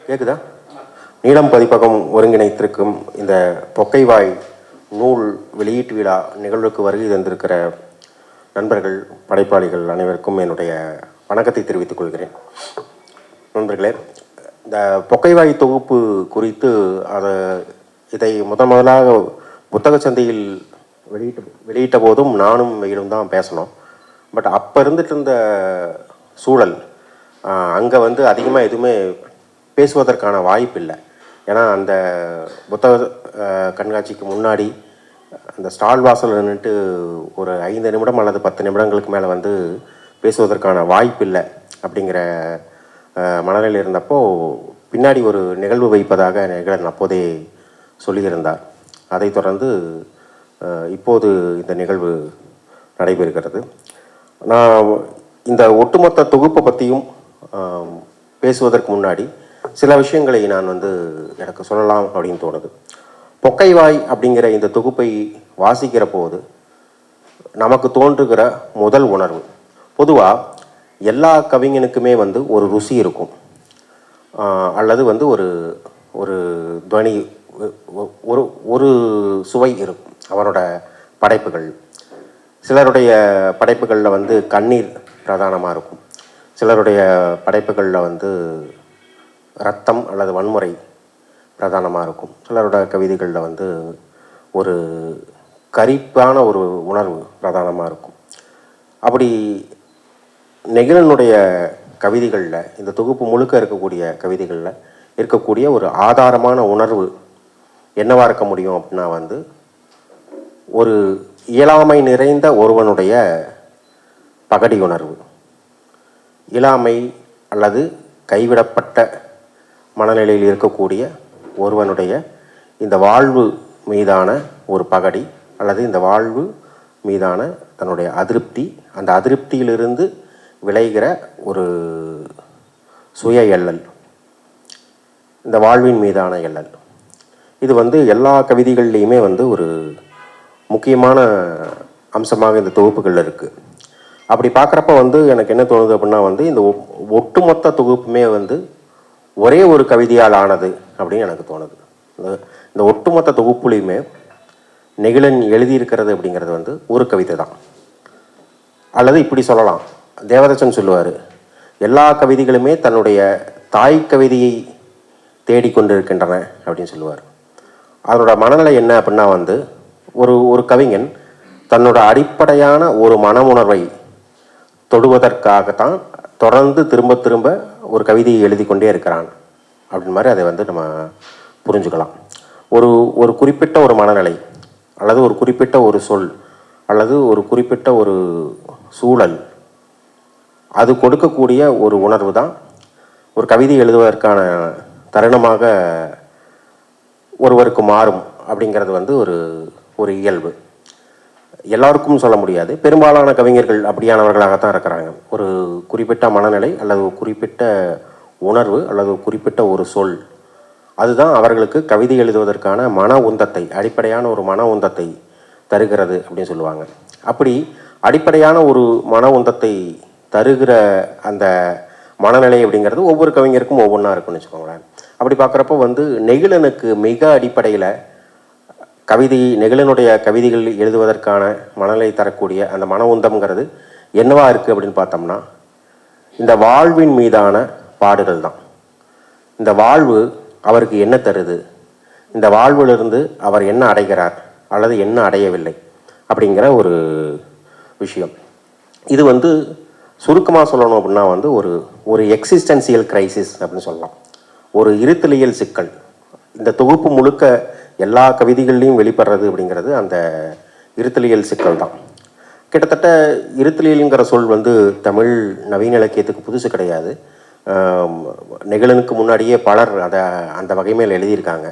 கேட்குதா? நீளம் பதிப்பகம் ஒருங்கிணைத்திருக்கும் இந்த பொக்கைவாய் நூல் வெளியீட்டு விழா நிகழ்வுக்கு வருகை தந்திருக்கிற நண்பர்கள், படைப்பாளிகள் அனைவருக்கும் என்னுடைய வணக்கத்தை தெரிவித்துக் கொள்கிறேன். நண்பர்களே, இந்த பொக்கைவாய் தொகுப்பு குறித்து இதை முதலாக புத்தக சந்தையில் வெளியிட்ட போதும் நானும் வெயிலும் தான் பேசணும். பட் அப்போ இருந்துட்டு இருந்த சூழல் அங்கே அதிகமாக எதுவுமே பேசுவதற்கான வாய்ப்பு இல்லை. ஏன்னா அந்த புத்தக கண்காட்சிக்கு முன்னாடி அந்த ஸ்டால் வாசல் நின்றுட்டு ஒரு 5 நிமிடம் அல்லது 10 நிமிடங்களுக்கு மேலே பேசுவதற்கான வாய்ப்பு இல்லை அப்படிங்கிற மனநிலையில் இருந்தப்போ பின்னாடி ஒரு நிகழ்வு வைப்பதாக நிகழன் அப்போதே சொல்லியிருந்தார். அதைத் தொடர்ந்து இப்போது இந்த நிகழ்வு நடைபெறுகிறது. நான் இந்த ஒட்டுமொத்த தொகுப்பை பற்றியும் பேசுவதற்கு முன்னாடி சில விஷயங்களை நான் எனக்கு சொல்லலாம் அப்படின்னு தோணுது. பொக்கைவாய் அப்படிங்கிற இந்த தொகுப்பை வாசிக்கிற போது நமக்கு தோன்றுகிற முதல் உணர்வு, பொதுவாக எல்லா கவிஞனுக்குமே ஒரு ருசி இருக்கும், அல்லது ஒரு ஒரு துவனி, ஒரு ஒரு சுவை இருக்கும் அவரோட படைப்புகள். சிலருடைய படைப்புகளில் கண்ணீர் பிரதானமாக இருக்கும், சிலருடைய படைப்புகளில் ரத்தம் அல்லது வன்முறை பிரதானமாக இருக்கும், சிலரோட கவிதைகளில் ஒரு கரிப்பான ஒரு உணர்வு பிரதானமாக இருக்கும். அப்படி நெகிழனுடைய கவிதைகளில், இந்த தொகுப்பு முழுக்க இருக்கக்கூடிய கவிதைகளில் இருக்கக்கூடிய ஒரு ஆதாரமான உணர்வு என்னவாக இருக்க முடியும் அப்படின்னா ஒரு இயலாமை நிறைந்த ஒருவனுடைய பகடி உணர்வு, இயலாமை அல்லது கைவிடப்பட்ட மனநிலையில் இருக்கக்கூடிய ஒருவனுடைய இந்த வாழ்வு மீதான ஒரு பகடி, அல்லது இந்த வாழ்வு மீதான தன்னுடைய அதிருப்தி, அந்த அதிருப்தியிலிருந்து விளைகிற ஒரு சுய எல்லல், இந்த வாழ்வின் மீதான எல்லல். இது எல்லா கவிதைகள்லேயுமே ஒரு முக்கியமான அம்சமாக இந்த தொகுப்புகளில் இருக்குது. அப்படி பார்க்குறப்ப எனக்கு என்ன தோணுது அப்படின்னா இந்த ஒட்டுமொத்த தொகுப்புமே ஒரே ஒரு கவிதையால் ஆனது அப்படின்னு எனக்கு தோணுது. இந்த ஒட்டுமொத்த தொகுப்புலையுமே நெகிழன் எழுதியிருக்கிறது அப்படிங்கிறது ஒரு கவிதை தான். அல்லது இப்படி சொல்லலாம், தேவதச்சன் சொல்லுவார், எல்லா கவிதைகளுமே தன்னுடைய தாய் கவிதையை தேடிக்கொண்டிருக்கின்றன அப்படின்னு சொல்லுவார். அதனோட மனநிலை என்ன அப்படின்னா ஒரு கவிஞன் தன்னோட அடிப்படையான ஒரு மன உணர்வை தொடுவதற்காகத்தான் தொடர்ந்து திரும்ப திரும்ப ஒரு கவிதையை எழுதி கொண்டே இருக்கிறான் அப்படின்னு மாதிரி அதை நம்ம புரிஞ்சுக்கலாம். ஒரு குறிப்பிட்ட ஒரு மனநிலை, அல்லது ஒரு குறிப்பிட்ட ஒரு சொல், அல்லது ஒரு குறிப்பிட்ட ஒரு சூழல், அது கொடுக்கக்கூடிய ஒரு உணர்வு தான் ஒரு கவிதை எழுதுவதற்கான தருணமாக ஒருவருக்கு மாறும் அப்படிங்கிறது ஒரு இயல்பு. எல்லாருக்கும் சொல்ல முடியாது, பெரும்பாலான கவிஞர்கள் அப்படியானவர்களாகத்தான் இருக்கிறாங்க. ஒரு குறிப்பிட்ட மனநிலை அல்லது ஒரு குறிப்பிட்ட உணர்வு அல்லது ஒரு குறிப்பிட்ட ஒரு சொல், அதுதான் அவர்களுக்கு கவிதை எழுதுவதற்கான மன உந்தத்தை, அடிப்படையான ஒரு மன உந்தத்தை தருகிறது அப்படின்னு சொல்லுவாங்க. அப்படி அடிப்படையான ஒரு மன உந்தத்தை தருகிற அந்த மனநிலை அப்படிங்கிறது ஒவ்வொரு கவிஞருக்கும் ஒவ்வொன்றா இருக்குன்னு வச்சுக்கோங்களேன். அப்படி பார்க்குறப்போ நெகிழனுக்கு மிக அடிப்படையில் நெகிழனுடைய கவிதைகள் எழுதுவதற்கான மனநிலை தரக்கூடிய அந்த மன உந்தம்ங்கிறது என்னவா இருக்குது அப்படின்னு பார்த்தோம்னா, இந்த வாழ்வின் மீதான பாடுகள் தான். இந்த வாழ்வு அவருக்கு என்ன தருது, இந்த வாழ்விலிருந்து அவர் என்ன அடைகிறார் அல்லது என்ன அடையவில்லை அப்படிங்கிற ஒரு விஷயம். இது சுருக்கமாக சொல்லணும் அப்படின்னா ஒரு எக்ஸிஸ்டென்சியல் கிரைசிஸ் அப்படின்னு சொல்லலாம், ஒரு இருத்தலியல் சிக்கல். இந்த தொகுப்பு முழுக்க எல்லா கவிதைகள்லையும் வெளிப்படுறது அப்படிங்கிறது அந்த இருத்தலியல் சிக்கல் தான். கிட்டத்தட்ட இருத்தலியல்ங்கிற சொல் தமிழ் நவீன இலக்கியத்துக்கு புதுசு கிடையாது. நெகிழனுக்கு முன்னாடியே பலர் அந்த வகை மேல் எழுதியிருக்காங்க.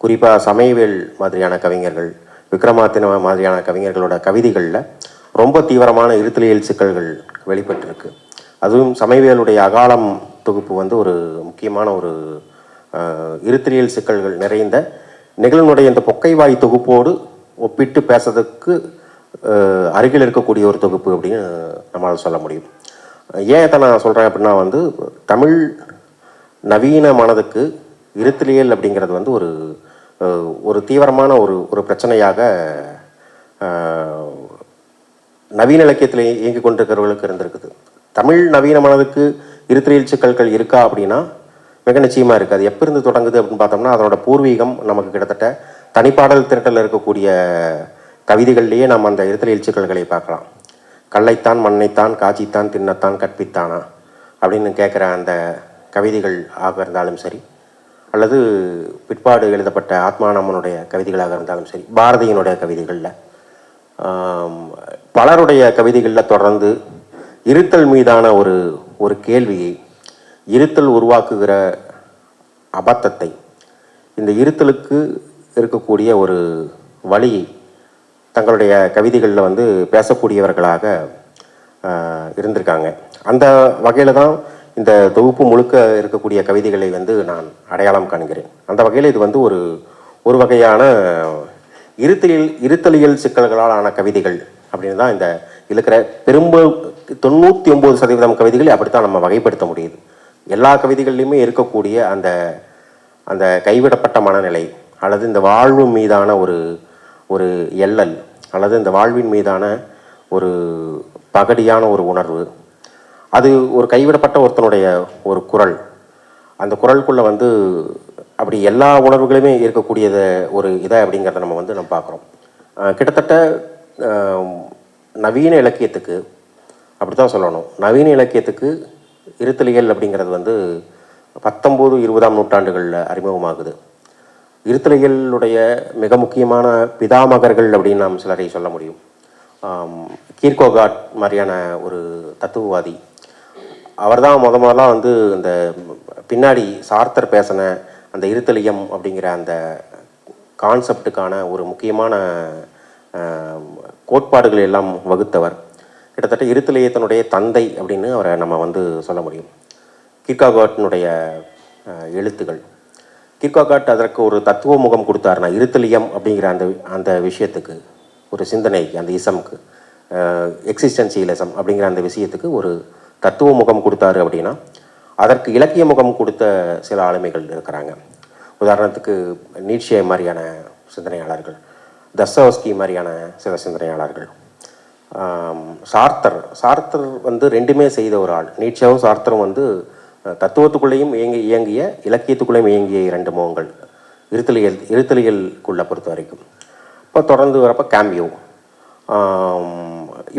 குறிப்பாக சமயவேல் மாதிரியான கவிஞர்கள், விக்ரமாதித்யன் மாதிரியான கவிஞர்களோட கவிதைகளில் ரொம்ப தீவிரமான இருத்தலியல் சிக்கல்கள் வெளிப்பட்டிருக்கு. அதுவும் சமயவேலுடைய அகாலம் தொகுப்பு ஒரு முக்கியமான ஒரு இருத்தலியல் சிக்கல்கள் நிறைந்த நெகிழனுடைய இந்த பொக்கைவாய் தொகுப்போடு ஒப்பிட்டு பேசுறதுக்கு அருகில் இருக்கக்கூடிய ஒரு தொகுப்பு அப்படின்னு நம்மளால் சொல்ல முடியும். ஏன் இதை நான் சொல்கிறேன் அப்படின்னா தமிழ் நவீன மனதுக்கு இருத்தலியல் அப்படிங்கிறது வந்து ஒரு ஒரு தீவிரமான ஒரு ஒரு பிரச்சனையாக நவீன இலக்கியத்தில் இயங்கி கொண்டிருக்கிறவர்களுக்கு இருந்திருக்குது. தமிழ் நவீன மனதுக்கு இருத்தலியல் சிக்கல்கள் இருக்கா அப்படின்னா மிக நிச்சயமாக இருக்குது. அது எப்போ இருந்து தொடங்குது அப்படின்னு பார்த்தோம்னா அதனோட பூர்வீகம் நமக்கு கிட்டத்தட்ட தனிப்பாடல் திரட்டல் இருக்கக்கூடிய கவிதைகள்லேயே நம்ம அந்த இருத்தலியல் சிக்கல்களை பார்க்கலாம். கல்லைத்தான் மண்ணைத்தான் காட்சித்தான் தின்னத்தான் கற்பித்தானா அப்படின்னு கேட்குற அந்த கவிதைகள் ஆக இருந்தாலும் சரி, அல்லது பிற்பாடு எழுதப்பட்ட ஆத்மானம்மனுடைய கவிதைகளாக இருந்தாலும் சரி, பாரதியினுடைய கவிதைகளில் பலருடைய கவிதைகளில் தொடர்ந்து இருத்தல் மீதான ஒரு ஒரு கேள்வியை, இருத்தல் உருவாக்குகிற அபத்தத்தை, இந்த இருத்தலுக்கு இருக்கக்கூடிய ஒரு வழியை தங்களுடைய கவிதைகளில் வந்து பேசக்கூடியவர்களாக இருந்திருக்காங்க. அந்த வகையில் தான் இந்த தொகுப்பு முழுக்க இருக்கக்கூடிய கவிதைகளை வந்து நான் அடையாளம் காண்கிறேன். அந்த வகையில் இது வந்து ஒரு ஒரு வகையான இருத்தலியல் சிக்கல்களால் ஆன கவிதைகள் அப்படின்னு தான் இந்த இருக்கிற 99% கவிதைகளை அப்படித்தான் நம்ம வகைப்படுத்த முடியுது. எல்லா கவிதைகள்லையுமே இருக்கக்கூடிய அந்த அந்த கைவிடப்பட்ட மனநிலை, அல்லது இந்த வாழ்வு மீதான ஒரு ஒரு எல்லல், அல்லது இந்த வாழ்வின் மீதான ஒரு பகடியான ஒரு உணர்வு, அது ஒரு கைவிடப்பட்ட ஒருத்தனுடைய ஒரு குரல். அந்த குரலுக்குள்ளே வந்து அப்படி எல்லா உணர்வுகளுமே இருக்கக்கூடியத ஒரு இதை அப்படிங்கிறத நம்ம வந்து நம்ம பார்க்குறோம். கிட்டத்தட்ட நவீன இலக்கியத்துக்கு அப்படி தான் சொல்லணும். நவீன இலக்கியத்துக்கு இருத்தலியல் அப்படிங்கிறது வந்து 19, 20ஆம் நூற்றாண்டுகளில் அறிமுகமாகுது. இருத்தலியலுடைய மிக முக்கியமான பிதாமகர்கள் அப்படின்னு நாம் சிலரை சொல்ல முடியும். கீர்கோகாட் மாதிரியான ஒரு தத்துவவாதி, அவர் தான் முதலாக வந்து இந்த பின்னாடி சார்த்தர் பேசின அந்த இருத்தலியம் அப்படிங்கிற அந்த கான்செப்டுக்கான ஒரு முக்கியமான கோட்பாடுகள் எல்லாம் வகுத்தவர். கிட்டத்தட்ட இருத்தலியத்தினுடைய தந்தை அப்படின்னு அவரை நம்ம வந்து சொல்ல முடியும். கீர்கோகாட்டினுடைய எழுத்துகள், கீர்கோகாட் அதற்கு ஒரு தத்துவ முகம் கொடுத்தாருன்னா, இருத்தலியம் அப்படிங்கிற அந்த அந்த விஷயத்துக்கு, ஒரு சிந்தனைக்கு, அந்த இசம்க்கு, எக்ஸிஸ்டன்சியலிசம் அப்படிங்கிற அந்த விஷயத்துக்கு ஒரு தத்துவ முகம் கொடுத்தாரு அப்படின்னா, அதற்கு இலக்கிய முகம் கொடுத்த சில ஆளுமைகள் இருக்கிறாங்க. உதாரணத்துக்கு நீட்சே மாதிரியான சிந்தனையாளர்கள், தஸ்தோவஸ்கி மாதிரியான சில சிந்தனையாளர்கள், சார்த்தர் வந்து ரெண்டுமே செய்த ஒரு ஆள். நீட்சேவும் சார்த்தரும் வந்து தத்துவத்துக்குள்ளேயும் இயங்கிய இலக்கியத்துக்குள்ளேயும் இயங்கிய 2 முகங்கள் இருத்தலியலுக்குள்ளே பொறுத்த வரைக்கும். இப்போ தொடர்ந்து வரப்போ கேம்பியோ,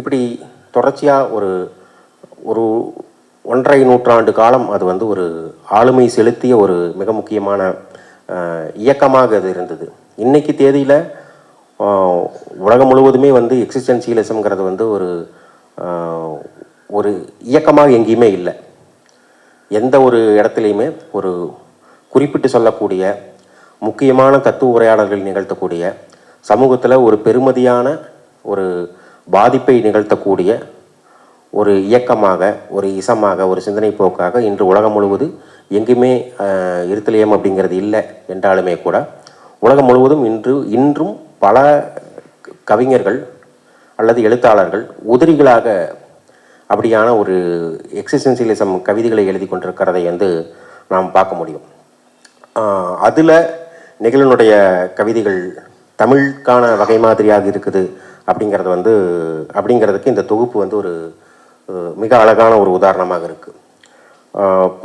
இப்படி தொடர்ச்சியாக ஒரு ஒரு 1.5 நூற்றாண்டு காலம் அது வந்து ஒரு ஆளுமை செலுத்திய ஒரு மிக முக்கியமான இயக்கமாக அது இருந்தது. இன்றைக்கி தேதியில் உலகம் முழுவதுமே வந்து எக்ஸிஸ்டன்சியலிசம்ங்கிறது வந்து ஒரு ஒரு இயக்கமாக எங்கேயுமே இல்லை. எந்த ஒரு இடத்துலையுமே ஒரு குறிப்பிட்டு சொல்லக்கூடிய முக்கியமான தத்துவ உரையாடல்கள் நிகழ்த்தக்கூடிய, சமூகத்தில் ஒரு பெருமதியான ஒரு பாதிப்பை நிகழ்த்தக்கூடிய ஒரு இயக்கமாக, ஒரு இசமாக, ஒரு சிந்தனை போக்காக இன்று உலகம் முழுவதும் எங்குமே இருத்தலியம் அப்படிங்கிறது இல்லை என்றாலுமே கூட, உலகம் முழுவதும் இன்றும் பல கவிஞர்கள் அல்லது எழுத்தாளர்கள் உதிரிகளாக அப்படியான ஒரு எக்ஸிஸ்டன்சியலிசம் கவிதைகளை எழுதி கொண்டிருக்கிறதை வந்து நாம் பார்க்க முடியும். அதில் நெகிழனுடைய கவிதைகள் தமிழுக்கான வகை மாதிரியாக இருக்குது அப்படிங்கிறதுக்கு இந்த தொகுப்பு வந்து ஒரு மிக அழகான ஒரு உதாரணமாக இருக்குது.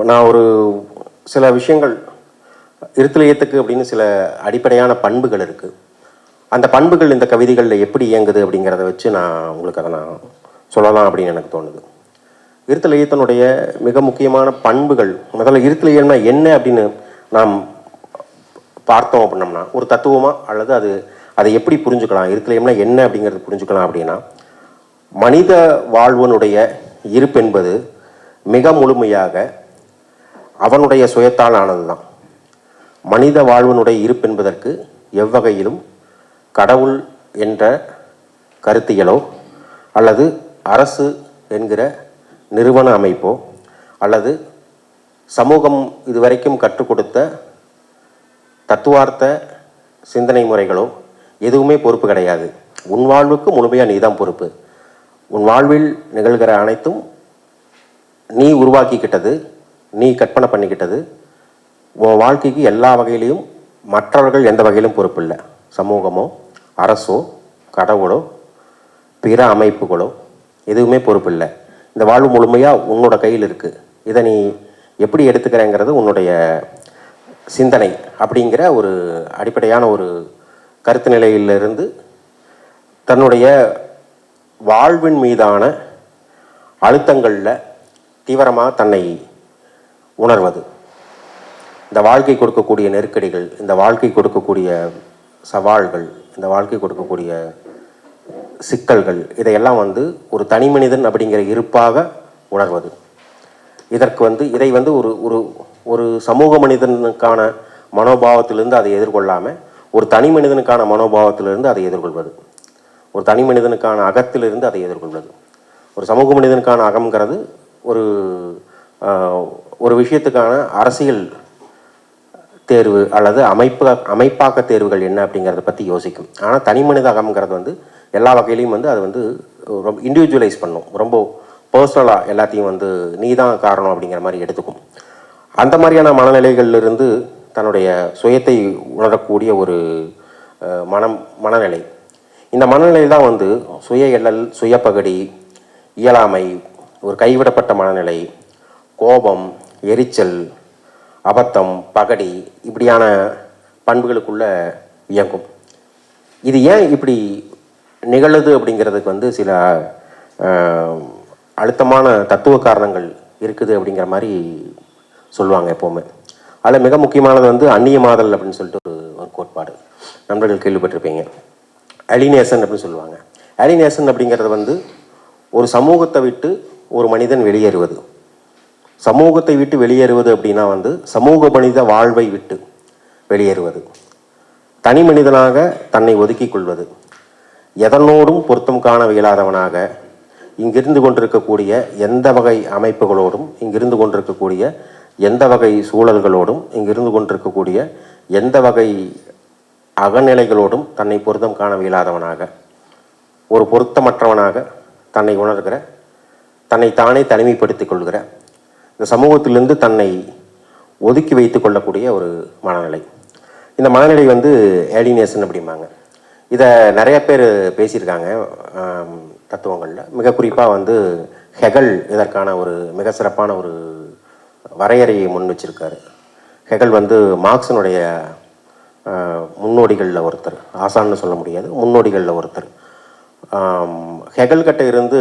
நான் ஒரு சில விஷயங்கள், இருத்தலியத்துக்கு அப்படின்னு சில அடிப்படையான பண்புகள் இருக்குது. அந்த பண்புகள் இந்த கவிதைகளில் எப்படி இயங்குது அப்படிங்கிறத வச்சு நான் உங்களுக்கு அதை நான் சொல்லலாம் அப்படின்னு எனக்கு தோணுது. இருத்தலியத்தினுடைய மிக முக்கியமான பண்புகள், முதல்ல இருத்தலியல்னா என்ன அப்படின்னு நாம் பார்த்தோம் அப்படின்னம்னா, ஒரு தத்துவமாக அல்லது அதை எப்படி புரிஞ்சுக்கலாம், இருத்தலியம்னா என்ன அப்படிங்கிறது புரிஞ்சுக்கலாம் அப்படின்னா, மனித வாழ்வனுடைய இருப்பென்பது மிக முழுமையாக அவனுடைய சுயத்தால் ஆனது தான். மனித வாழ்வனுடைய இருப்பென்பதற்கு எவ்வகையிலும் கடவுள் என்ற கருத்தியலோ அல்லது அரசு என்கிற நிறுவன அமைப்போ அல்லது சமூகம் இதுவரைக்கும் கற்றுக் கொடுத்த தத்துவார்த்த சிந்தனை முறைகளோ எதுவுமே பொறுப்பு கிடையாது. உன் வாழ்வுக்கு முழுமையாக நீ தான் பொறுப்பு. உன் வாழ்வில் நிகழ்கிற அனைத்தும் நீ உருவாக்கிக்கிட்டது, நீ கற்பனை பண்ணிக்கிட்டது, உன் வாழ்க்கைக்கு எல்லா வகையிலையும் மற்றவர்கள் எந்த வகையிலும் பொறுப்பு இல்லை. சமூகமோ அரசோ கடவுளோ பிற அமைப்புகளோ எதுவுமே பொறுப்பு இல்லை. இந்த வாழ்வு முழுமையாக உன்னோட கையில் இருக்குது. இதை நீ எப்படி எடுத்துக்கிறேங்கிறது உன்னுடைய சிந்தனை அப்படிங்கிற ஒரு அடிப்படையான ஒரு கருத்து நிலையிலிருந்து தன்னுடைய வாழ்வின் மீதான அழுத்தங்களில் தீவிரமாக தன்னை உணர்வது, இந்த வாழ்க்கை கொடுக்கக்கூடிய நெருக்கடிகள், இந்த வாழ்க்கை கொடுக்கக்கூடிய சவால்கள், இந்த வாழ்க்கை கொடுக்கக்கூடிய சிக்கல்கள், இதையெல்லாம் ஒரு தனி மனிதன் அப்படிங்கிற இருப்பாக உணர்வது. இதற்கு இதை ஒரு ஒரு ஒரு சமூக மனிதனுக்கான மனோபாவத்திலிருந்து அதை எதிர்கொள்ளாமல் ஒரு தனி மனிதனுக்கான மனோபாவத்திலிருந்து அதை எதிர்கொள்வது, ஒரு தனி மனிதனுக்கான அகத்திலிருந்து அதை எதிர்கொள்வது. ஒரு சமூக மனிதனுக்கான அகம்ங்கிறது ஒரு ஒரு விஷயத்துக்கான அரசியல் தேர்வு அல்லது அமைப்பாக்க தேர்வுகள் என்ன அப்படிங்கிறத பற்றி யோசிக்கும். ஆனால் தனி மனித அகம்ங்கிறது எல்லா வகையிலையும் அது ரொம்ப இண்டிவிஜுவலைஸ் பண்ணும், ரொம்ப பர்சனலாக எல்லாத்தையும் நீ தான் காரணம் அப்படிங்கிற மாதிரி எடுத்துக்கும். அந்த மாதிரியான மனநிலைகளிலிருந்து தன்னுடைய சுயத்தை உணரக்கூடிய ஒரு மனநிலை. இந்த மனநிலை தான் சுய எல்லல், சுயப்பகடி, இயலாமை, ஒரு கைவிடப்பட்ட மனநிலை, கோபம், எரிச்சல், அபத்தம், பகடி, இப்படியான பண்புகளுக்குள்ள இயங்கும். இது ஏன் இப்படி நிகழுது அப்படிங்கிறதுக்கு சில அழுத்தமான தத்துவ காரணங்கள் இருக்குது அப்படிங்கிற மாதிரி சொல்லுவாங்க எப்போவுமே. அதில் மிக முக்கியமானது அந்நியமாதல் அப்படின்னு சொல்லிட்டு ஒரு கோட்பாடு நண்பர்கள் கேள்விப்பட்டிருப்பீங்க. அலினேஷன் அப்படின்னு சொல்லுவாங்க. அலினேஷன் அப்படிங்கிறது ஒரு சமூகத்தை விட்டு ஒரு மனிதன் வெளியேறுவது. சமூகத்தை விட்டு வெளியேறுவது அப்படின்னா சமூக மனித வாழ்வை விட்டு வெளியேறுவது, தனி மனிதனாக தன்னை ஒதுக்கிக் கொள்வது, எதனோடும் பொருத்தம் காண இயலாதவனாக இங்கிருந்து கொண்டிருக்கக்கூடிய எந்த வகை அமைப்புகளோடும், இங்கிருந்து கொண்டிருக்கக்கூடிய எந்த வகை சூழல்களோடும், இங்கிருந்து கொண்டிருக்கக்கூடிய எந்த வகை அகநிலைகளோடும் தன்னை பொருத்தம் காண இயலாதவனாக, ஒரு பொருத்தமற்றவனாக தன்னை உணர்கிற, தன்னை தானே தனிமைப்படுத்திக் கொள்கிற, இந்த சமூகத்திலிருந்து தன்னை ஒதுக்கி வைத்து கொள்ளக்கூடிய ஒரு மனநிலை. இந்த மனநிலை ஏலினேஷன் அப்படிம்பாங்க. இதை நிறைய பேர் பேசியிருக்காங்க தத்துவங்களில். மிக குறிப்பாக ஹெகல் இதற்கான ஒரு மிக சிறப்பான ஒரு வரையறையை முன் வச்சிருக்காரு. ஹெகல் மார்க்ஸினுடைய முன்னோடிகளில் ஒருத்தர், ஆசான்னு சொல்ல முடியாது, முன்னோடிகளில் ஒருத்தர். ஹெகல் கிட்ட இருந்து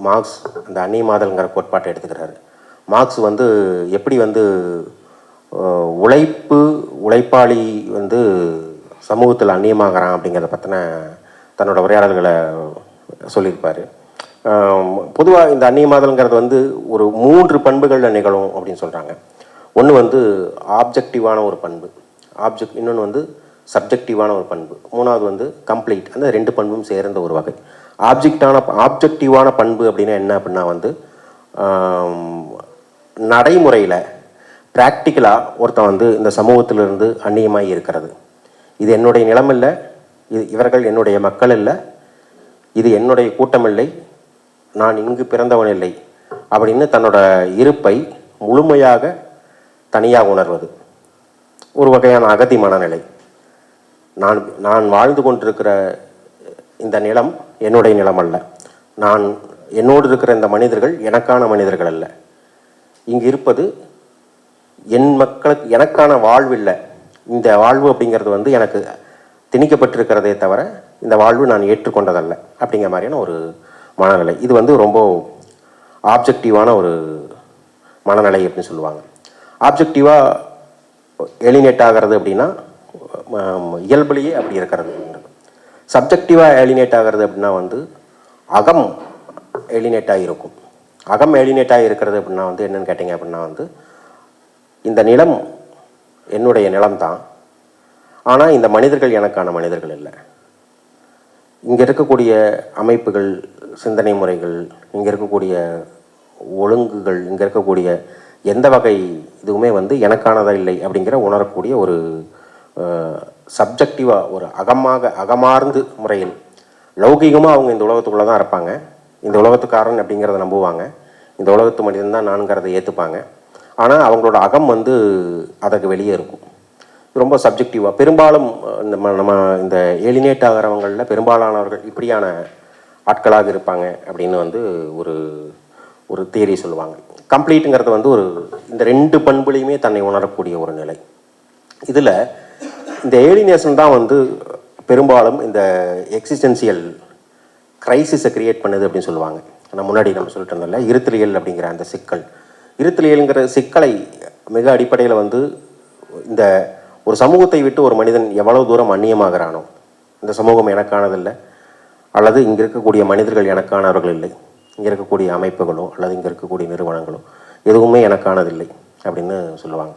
மார்க்ஸ் அந்த அந்நியமாதல்ங்கிற கோட்பாட்டை எடுத்துக்கிறாரு. மார்க்ஸ் எப்படி உழைப்பாளி சமூகத்தில் அந்நியமாகறான் அப்படிங்கிறத பற்றின தன்னோட உரையாடல்களை சொல்லியிருப்பார். பொதுவாக இந்த அந்நியமாதல்ங்கிறது ஒரு 3 பண்புகளில் நிகழும் அப்படின்னு சொல்கிறாங்க. ஒன்று ஆப்ஜெக்டிவான ஒரு பண்பு, இன்னொன்று சப்ஜெக்டிவான ஒரு பண்பு, மூணாவது கம்ப்ளீட். அந்த 2 பண்பும் சேர்ந்த ஒரு வகை. ஆப்ஜெக்டிவான பண்பு அப்படின்னா என்ன அப்படின்னா நடைமுறையில் ப்ராக்டிக்கலாக ஒருத்தன் இந்த சமூகத்திலிருந்து அந்நியமாகி இருக்கிறது. இது என்னுடைய நிலம் இல்லை, இவர்கள் என்னுடைய மக்கள் இல்லை, இது என்னுடைய கூட்டம் இல்லை, நான் இங்கு பிறந்தவன் இல்லை அப்படின்னு தன்னோட இருப்பை முழுமையாக தனியாக உணர்வது ஒரு வகையான அகதி மனநிலை. நான் வாழ்ந்து கொண்டிருக்கிற இந்த நிலம் என்னுடைய நிலம் அல்ல, என்னோடு இருக்கிற இந்த மனிதர்கள் எனக்கான மனிதர்கள் அல்ல, இங்கு இருப்பது என் மக்களுக்கு எனக்கான வாழ்வு இல்லை, இந்த வாழ்வு அப்படிங்கிறது எனக்கு திணிக்கப்பட்டிருக்கிறதே தவிர இந்த வாழ்வு நான் ஏற்றுக்கொண்டதல்ல அப்படிங்கிற மாதிரியான ஒரு மனநிலை. இது ரொம்ப ஆப்ஜெக்டிவான ஒரு மனநிலை அப்படின்னு சொல்லுவாங்க. ஆப்ஜெக்டிவாக எலினேட் ஆகிறது அப்படின்னா இயல்புலேயே அப்படி இருக்கிறது. சப்ஜெக்டிவாக எலினேட் ஆகிறது அப்படின்னா அகம் எலினேட்டாக இருக்கும். அகம் எலினேட்டாக இருக்கிறது அப்படின்னா என்னென்னு கேட்டிங்க அப்படின்னா இந்த நிலம் என்னுடைய நிலம்தான், ஆனால் இந்த மனிதர்கள் எனக்கான மனிதர்கள் இல்லை. இங்கே இருக்கக்கூடிய அமைப்புகள், சிந்தனை முறைகள், இங்கே இருக்கக்கூடிய ஒழுங்குகள், இங்கே இருக்கக்கூடிய எந்த வகை இதுவுமே எனக்கானதாக இல்லை அப்படிங்கிற உணரக்கூடிய ஒரு சப்ஜெக்டிவாக ஒரு அகமார்ந்து முறையில் லௌகீகமாக அவங்க இந்த உலகத்துக்குள்ளே தான் இருப்பாங்க, இந்த உலகத்துக்காரன் அப்படிங்கிறத நம்புவாங்க, இந்த உலகத்து மனிதன் தான் நான்கிறத ஏற்றுப்பாங்க. ஆனால் அவங்களோட அகம் வந்து அதற்கு வெளியே இருக்கும். ரொம்ப சப்ஜெக்டிவாக பெரும்பாலும் நம்ம இந்த ஏலினேட் ஆகிறவங்களில் பெரும்பாலானவர்கள் இப்படியான ஆட்களாக இருப்பாங்க அப்படின்னு வந்து ஒரு ஒரு தியரி சொல்லுவாங்க. கம்ப்ளீட்டுங்கிறது வந்து இந்த 2 பண்புலையுமே தன்னை உணரக்கூடிய ஒரு நிலை. இதில் இந்த ஏலினேஷன் தான் வந்து பெரும்பாலும் இந்த எக்ஸிஸ்டென்சியல் கிரைசிஸை கிரியேட் பண்ணுது அப்படின்னு சொல்லுவாங்க. நான் முன்னாடி நம்ம சொல்லிட்டு இருந்தோம்ல, இருத்தலியல் அப்படிங்கிற அந்த சிக்கல். இருத்தலியல்ங்கிற சிக்கலை மிக அடிப்படையில் வந்து இந்த ஒரு சமூகத்தை விட்டு ஒரு மனிதன் எவ்வளவு தூரம் அந்நியமாகிறானோ, இந்த சமூகம் எனக்கானதில்லை, அல்லது இங்கே இருக்கக்கூடிய மனிதர்கள் எனக்கானவர்கள் இல்லை, இங்கே இருக்கக்கூடிய அமைப்புகளோ அல்லது இங்கே இருக்கக்கூடிய நிறுவனங்களோ எதுவுமே எனக்கானதில்லை அப்படின்னு சொல்லுவாங்க.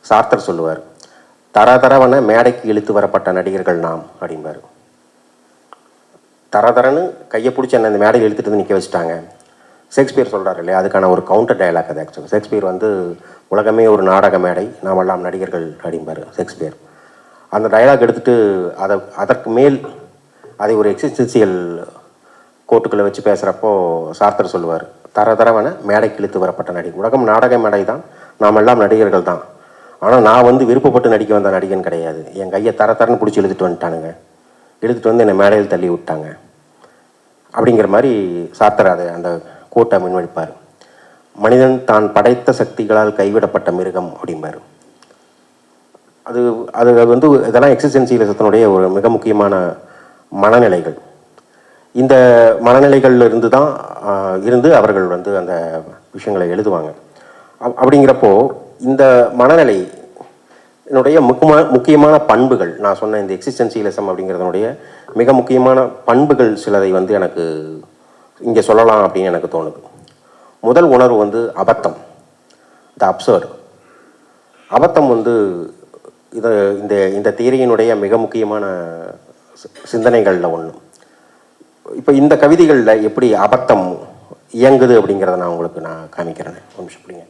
சார்த்தர் சொல்லுவார், தரதரவன மேடைக்கு இழுத்து வரப்பட்ட நடிகர்கள் நாம் அப்படிம்பார். தரதரன்னு கையை பிடிச்சி என்ன இந்த மேடையில் இழுத்துட்டு வந்து நிற்க வச்சுட்டாங்க. ஷேக்ஸ்பியர் சொல்கிறார் இல்லையா, அதுக்கான ஒரு கவுண்டர் டயலாக் அது. ஆக்சுவலாக ஷேக்ஸ்பியர் வந்து உலகமே ஒரு நாடக மேடை, நாம் எல்லாம் நடிகர்கள் அப்படிம்பார் ஷேக்ஸ்பியர். அந்த டயலாக் எடுத்துகிட்டு அதற்கு மேல் அதை ஒரு எக்ஸிஸ்டென்சியல் கோர்ட்டுக்களை வச்சு பேசுகிறப்போ சார்த்தர் சொல்லுவார், தரதரவன மேடைக்கு இழுத்து வரப்பட்ட நடிகை. உலகம் நாடக மேடை தான், நாம் எல்லாம் நடிகர்கள் தான். ஆனால் நான் வந்து விருப்பப்பட்டு நடிக்க வந்த நடிகன் கிடையாது. என் கையை தரன்னு பிடிச்சி இழுத்துட்டு வந்துட்டானுங்க, இழுத்துட்டு வந்து என்னை மேடையில் தள்ளி விட்டாங்க அப்படிங்கிற மாதிரி சார்த்தர் அதை அந்த கோட்டை முன்வைப்பார். மனிதன் தான் படைத்த சக்திகளால் கைவிடப்பட்ட மிருகம் அப்படிம்பார். அது அது வந்து இதெல்லாம் எக்ஸிஸ்டென்சியலிசத்தினுடைய ஒரு மிக முக்கியமான மனநிலைகள். இந்த மனநிலைகளில் இருந்து அவர்கள் வந்து அந்த விஷயங்களை எழுதுவாங்க. அப்படிங்கிறப்போ இந்த மனநிலை என்னுடைய முக்கியமான பண்புகள், நான் சொன்ன இந்த எக்ஸிஸ்டென்சியலிசம் அப்படிங்கிறதுனுடைய மிக முக்கியமான பண்புகள் சிலதை வந்து எனக்கு இங்கே சொல்லலாம் அப்படின்னு எனக்கு தோணுது. முதல் உணர்வு வந்து அபத்தம், த அப்சர்ட். அபத்தம் வந்து இந்த தியரியினுடைய மிக முக்கியமான சிந்தனைகளில் ஒன்று. இப்போ இந்த கவிதைகளில் எப்படி அபத்தம் இயங்குது அப்படிங்கிறத நான் உங்களுக்கு காமிக்கிறேன். ஒரு நிமிஷம் பிடிங்க.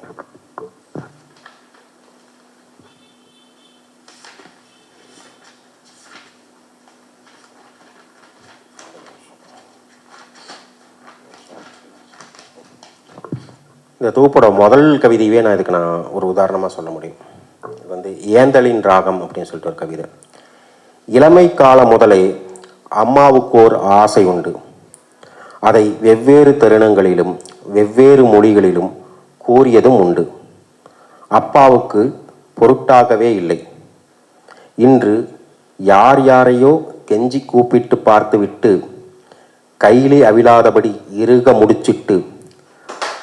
இந்த தொகுப்போட முதல் கவிதையே நான் ஒரு உதாரணமாக சொல்ல முடியும். இது வந்து ஏந்தலின் ராகம் அப்படின்னு சொல்லிட்டு ஒரு கவிதை. இளமை காலம் முதலே அம்மாவுக்கோர் ஆசை உண்டு, அதை வெவ்வேறு தருணங்களிலும் வெவ்வேறு மொழிகளிலும் கூறியதும் உண்டு. அப்பாவுக்கு பொருட்டாகவே இல்லை. இன்று யார் யாரையோ கெஞ்சி கூப்பிட்டு பார்த்துவிட்டு கையிலே அவிழாதபடி இறுக முடிச்சிட்டு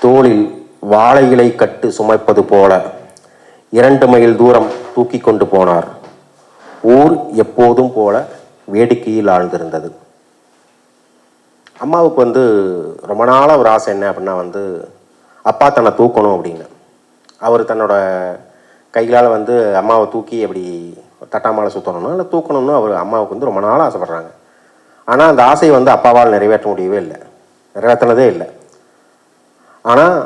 தோளில் வாழை இலை கட்டு சுமைப்பது போல 2 மைல் தூரம் தூக்கி கொண்டு போனார். ஊர் எப்போதும் போல வேடிக்கையில் ஆழ்ந்திருந்தது. அம்மாவுக்கு வந்து ரொம்ப நாளாக ஒரு ஆசை என்ன அப்படின்னா வந்து அப்பா தன்னை தூக்கணும் அப்படின்னு. அவர் தன்னோட கைகளால் வந்து அம்மாவை தூக்கி அப்படி தட்டாமாலை சுற்றணும்னு இல்லை தூக்கணும்னு அம்மாவுக்கு வந்து ரொம்ப நாளாக ஆசைப்படுறாங்க. ஆனால் அந்த ஆசையை வந்து அப்பாவால் நிறைவேற்ற முடியவே இல்லை, நிறைவேற்றினதே இல்லை. ஆனால்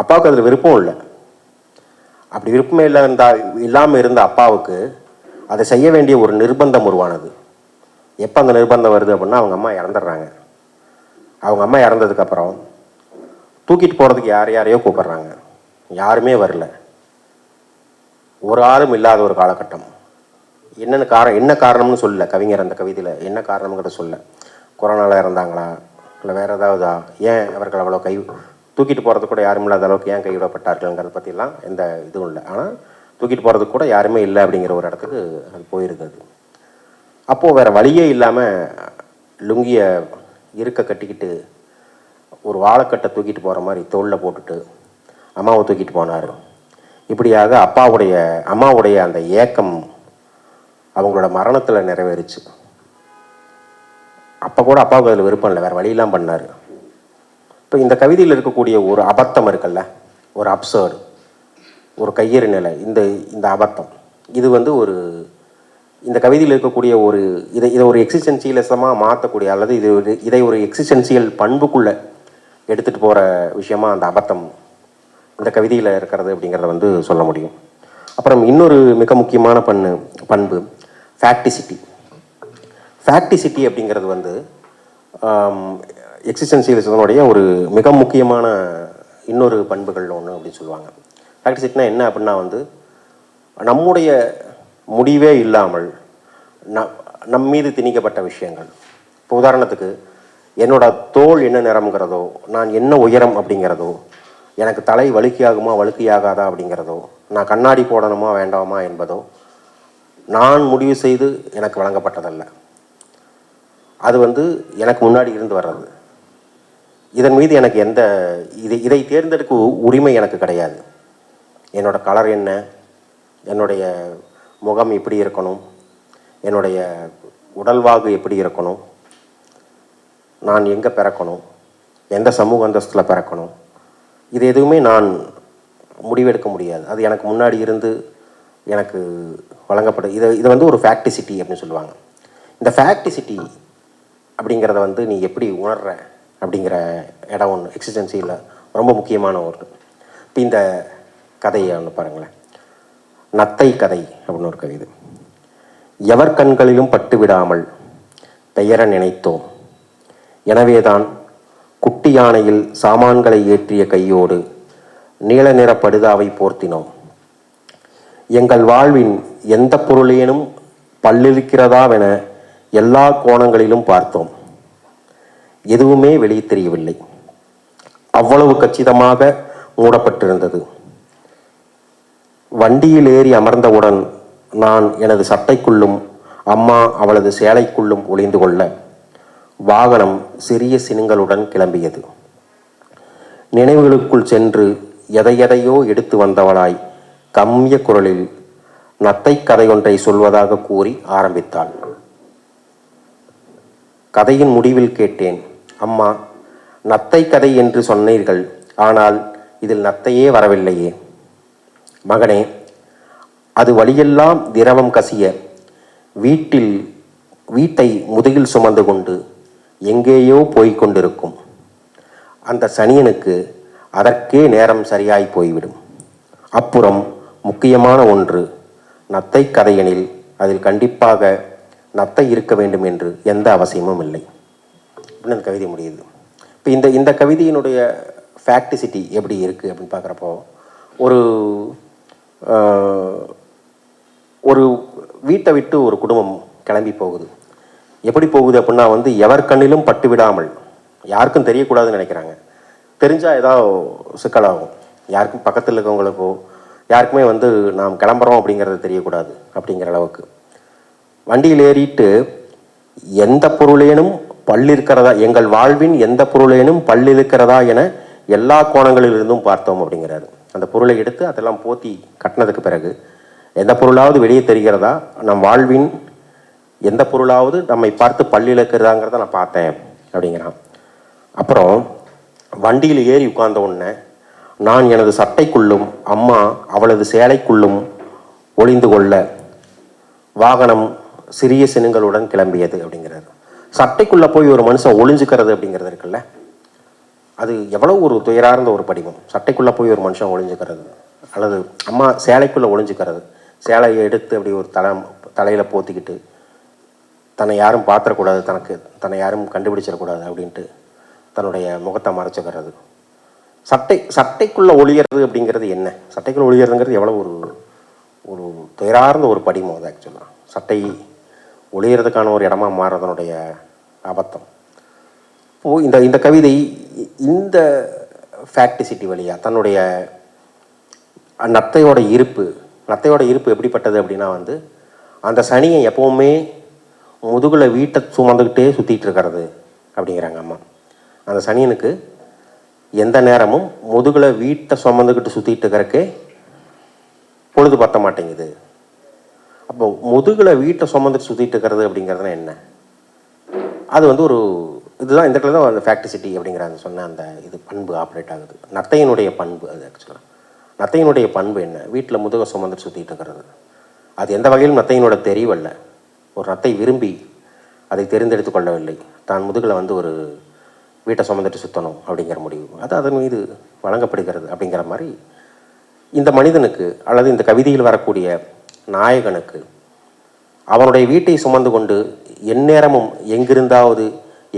அப்பாவுக்கு அதில் விருப்பம் இல்லை. அப்படி விருப்பமே இல்லாமல் இருந்த அப்பாவுக்கு அதை செய்ய வேண்டிய ஒரு நிர்பந்தம் உருவானது. எப்போ அந்த நிர்பந்தம் வருது அப்படின்னா அவங்க அம்மா இறந்துடுறாங்க. அவங்க அம்மா இறந்ததுக்கப்புறம் தூக்கிட்டு போகிறதுக்கு யாரையோ கூப்பிட்றாங்க, யாருமே வரல. ஒரு ஆளும் இல்லாத ஒரு காலகட்டம். என்ன காரணம்னு சொல்லல கவிஞர் அந்த கவிதையில், என்ன காரணம்ங்கிறத சொல்ல. கொரோனாவில் இறந்தாங்களா இல்லை வேறு ஏதாவதா, ஏன் அவர்கள் அவ்வளோ தூக்கிட்டு போகிறதுக்கு கூட யாரும் இல்லாத அளவுக்கு ஏன் கைவிடப்பட்டார்கள்ங்கிறத பற்றிலாம் எந்த இதுவும் இல்லை. ஆனால் தூக்கிட்டு போகிறதுக்கு கூட யாருமே இல்லை அப்படிங்கிற ஒரு இடத்துக்கு அது போயிருந்தது. அப்போது வேறு வழியே இல்லாமல் லுங்கியை இருக்க கட்டிக்கிட்டு ஒரு வாழைக்கட்டை தூக்கிட்டு போகிற மாதிரி தோளில் போட்டுட்டு அம்மாவை தூக்கிட்டு போனார். இப்படியாக அம்மாவுடைய அந்த ஏக்கம் அவங்களோட மரணத்தில் நிறைவேறிச்சு. அப்போ கூட அப்பாவுக்கு அதில் விருப்பம் இல்லை, வேறு வழியெல்லாம் பண்ணார். இப்போ இந்த கவிதையில் இருக்கக்கூடிய ஒரு அபத்தம் இருக்குல்ல, ஒரு அப்சர்டு, ஒரு கையெறி நிலை, இந்த அபத்தம், இது வந்து இந்த கவிதையில் இருக்கக்கூடிய இதை ஒரு எக்ஸிஸ்டென்சியலிசமாக மாற்றக்கூடிய அல்லது இதை ஒரு எக்ஸிஸ்டென்சியல் பண்புக்குள்ளே எடுத்துகிட்டு போகிற விஷயமா அந்த அபத்தம் இந்த கவிதையில் இருக்கிறது அப்படிங்கிறத வந்து சொல்ல முடியும். அப்புறம் இன்னொரு மிக முக்கியமான பண்பு ஃபேக்டிசிட்டி. ஃபேக்டிசிட்டி அப்படிங்கிறது வந்து எக்ஸிஸ்டென்சியலிசத்தினுடைய ஒரு மிக முக்கியமான இன்னொரு பண்புகள் ஒன்று அப்படின்னு சொல்லுவாங்க. ஃபேக்டிசிட்டினா என்ன அப்படின்னா வந்து நம்முடைய முடிவே இல்லாமல் நம் மீது திணிக்கப்பட்ட விஷயங்கள். இப்போ உதாரணத்துக்கு என்னோட தோல் என்ன நிறம்ங்கிறதோ, நான் என்ன உயரம் அப்படிங்கிறதோ, எனக்கு தலை வழுக்கியாகுமா வழுக்கியாகாதா அப்படிங்கிறதோ, நான் கண்ணாடி போடணுமா வேண்டாமா என்பதோ நான் முடிவு செய்து எனக்கு வழங்கப்பட்டதல்ல. அது வந்து எனக்கு முன்னாடி இருந்து வர்றது. இதன் மீது எனக்கு இதை தேர்ந்தெடுக்க உரிமை எனக்கு கிடையாது. என்னோட கலர் என்ன, என்னுடைய முகம் எப்படி இருக்கணும், என்னுடைய உடல்வாகு எப்படி இருக்கணும், நான் எங்கே பிறக்கணும், எந்த சமூக அந்தஸ்தில் பிறக்கணும், இது எதுவுமே நான் முடிவெடுக்க முடியாது. அது எனக்கு முன்னாடி இருந்து எனக்கு வழங்கப்படும். இதை வந்து ஒரு ஃபேக்டிசிட்டி அப்படின்னு சொல்லுவாங்க. இந்த ஃபேக்டிசிட்டி அப்படிங்கிறத வந்து நீ எப்படி உணர்ற அப்படிங்கிற இடம் ஒன்று எக்ஸிஸ்டன்சியில் ரொம்ப முக்கியமான ஒன்று. இப்போ இந்த கதையை ஒன்று பாருங்களேன். நத்தை கதை அப்படின்னு ஒரு கவிதை. எவர் கண்களிலும் பட்டு விடாமல் பெயர நினைத்தோம், எனவேதான் குட்டி யானையில் சாமான்களை ஏற்றிய கையோடு நீல நிற படுதாவை போர்த்தினோம். எங்கள் வாழ்வின் எந்த பொருளேனும் பல்லிருக்கிறதாவென எல்லா கோணங்களிலும் பார்த்தோம். எதுவுமே வெளியே தெரியவில்லை. அவ்வளவு கச்சிதமாக மூடப்பட்டிருந்தது. வண்டியில் ஏறி அமர்ந்தவுடன் நான் எனது சட்டைக்குள்ளும் அம்மா அவளது சேலைக்குள்ளும் ஒளிந்து கொள்ள வாகனம் சிறிய சினுங்களுடன் கிளம்பியது. நினைவுகளுக்குள் சென்று எதையெதையோ எடுத்து வந்தவளாய் கம்மிய குரலில் நத்தை கதையொன்றை சொல்வதாக கூறி ஆரம்பித்தாள். கதையின் முடிவில் கேட்டேன், அம்மா, நத்தை கதை என்று சொன்னீர்கள், ஆனால் இதில் நத்தையே வரவில்லையே. மகனே, அது வழியெல்லாம் திரவம் கசிய வீட்டை முதுகில் சுமந்து கொண்டு எங்கேயோ போய்கொண்டிருக்கும் அந்த சனியனுக்கு அதற்கே நேரம் சரியாய் போய்விடும். அப்புறம் முக்கியமான ஒன்று, நத்தை கதையெனில் அதில் கண்டிப்பாக நத்தை இருக்க வேண்டும் என்று எந்த அவசியமும் இல்லை அப்படின்னு அந்த கவிதை முடியுது. இப்போ இந்த கவிதையினுடைய ஃபேக்டிசிட்டி எப்படி இருக்குது அப்படின்னு பார்க்குறப்போ, ஒரு வீட்டை விட்டு ஒரு குடும்பம் கிளம்பி போகுது. எப்படி போகுது அப்படின்னா வந்து எவர் கண்ணிலும் பட்டு விடாமல், யாருக்கும் தெரியக்கூடாதுன்னு நினைக்கிறாங்க. தெரிஞ்சால் ஏதாவது சிக்கலாகும். யாருக்கும் பக்கத்தில் இருக்கவங்களுக்கோ யாருக்குமே வந்து நாம் கிளம்புறோம் அப்படிங்கிறது தெரியக்கூடாது அப்படிங்கிற அளவுக்கு வண்டியில் ஏறிட்டு எந்த பொருளேனும் பல்லிருக்கிறதா, எங்கள் வாழ்வின் எந்த பொருளேனும் பல்லிருக்கிறதா என எல்லா கோணங்களிலிருந்தும் பார்த்தோம் அப்படிங்கிறாரு. அந்த பொருளை எடுத்து அதெல்லாம் போத்தி கட்டினதுக்கு பிறகு எந்த பொருளாவது வெளியே தெரிகிறதா, நம் வாழ்வின் எந்த பொருளாவது நம்மை பார்த்து பல்லிழக்கிறதாங்கிறத நான் பார்த்தேன் அப்படிங்கிறான். அப்புறம் வண்டியில் ஏறி உட்கார்ந்த உடனே நான் எனது சட்டைக்குள்ளும் அம்மா அவளது சேலைக்குள்ளும் ஒளிந்து கொள்ள வாகனம் சிறிய சினுங்களுடன் கிளம்பியது அப்படிங்கிறாரு. சட்டைக்குள்ளே போய் ஒரு மனுஷன் ஒளிஞ்சுக்கிறது அப்படிங்கிறது இருக்குல்ல, அது எவ்வளோ ஒரு துயரார்ந்த ஒரு படிவம். சட்டைக்குள்ளே போய் ஒரு மனுஷன் ஒளிஞ்சுக்கிறது, அல்லது அம்மா சேலைக்குள்ளே ஒளிஞ்சுக்கிறது, சேலையை எடுத்து அப்படி ஒரு தலையில் போத்திக்கிட்டு தன்னை யாரும் பார்த்துடக்கூடாது, தன்னை யாரும் கண்டுபிடிச்சிடக்கூடாது அப்படின்ட்டு தன்னுடைய முகத்தை மறைச்சிக்கிறது. சட்டைக்குள்ளே ஒளியறது அப்படிங்கிறது என்ன? சட்டைக்குள்ளே ஒளியறதுங்கிறது எவ்வளோ ஒரு துயரார்ந்த ஒரு படிமம் அது. ஆக்சுவலாக சட்டை ஒளியறதுக்கான ஒரு இடமா மாறுறதனுடைய அபத்தம். இப்போது இந்த கவிதை இந்த ஃபேக்டிசிட்டி வழியாக தன்னுடைய நத்தையோட இருப்பு எப்படிப்பட்டது அப்படின்னா வந்து அந்த சனியை எப்போவுமே முதுகில் வீட்டை சுமந்துக்கிட்டே சுற்றிட்டு இருக்கிறது அப்படிங்கிறாங்க அம்மா. அந்த சனியனுக்கு எந்த நேரமும் முதுகில் வீட்டை சுமந்துக்கிட்டு சுற்றிட்டு இருக்கிறக்கே பொழுது பத்த மாட்டேங்குது. அப்போ முதுகில் வீட்டை சுமந்துட்டு சுற்றிட்டு இருக்கிறது அப்படிங்கிறதுனா என்ன? அது வந்து இதுதான் இந்த இடத்துல தான் அந்த ஃபேக்டிசிட்டி அப்படிங்கிறாங்க சொன்ன அந்த இது பண்பு ஆப்ரேட் ஆகுது. நத்தையினுடைய பண்பு அது. ஆக்சுவலாக நத்தையினுடைய பண்பு என்ன? வீட்டில் முதுகை சுமந்துட்டு சுற்றிட்டு இருக்கிறது. அது எந்த வகையிலும் நத்தையினோட தெரிவல்ல. ஒரு நத்தை விரும்பி அதை தெரிந்தெடுத்து கொள்ளவில்லை. தான் முதுகில் வந்து ஒரு வீட்டை சுமந்துட்டு சுற்றணும் அப்படிங்கிற முடிவு அது அதன் மீது வழங்கப்படுகிறது. அப்படிங்கிற மாதிரி இந்த மனிதனுக்கு அல்லது இந்த கவிதையில் வரக்கூடிய நாயகனுக்கு அவனுடைய வீட்டை சுமந்து கொண்டு எந்நேரமும்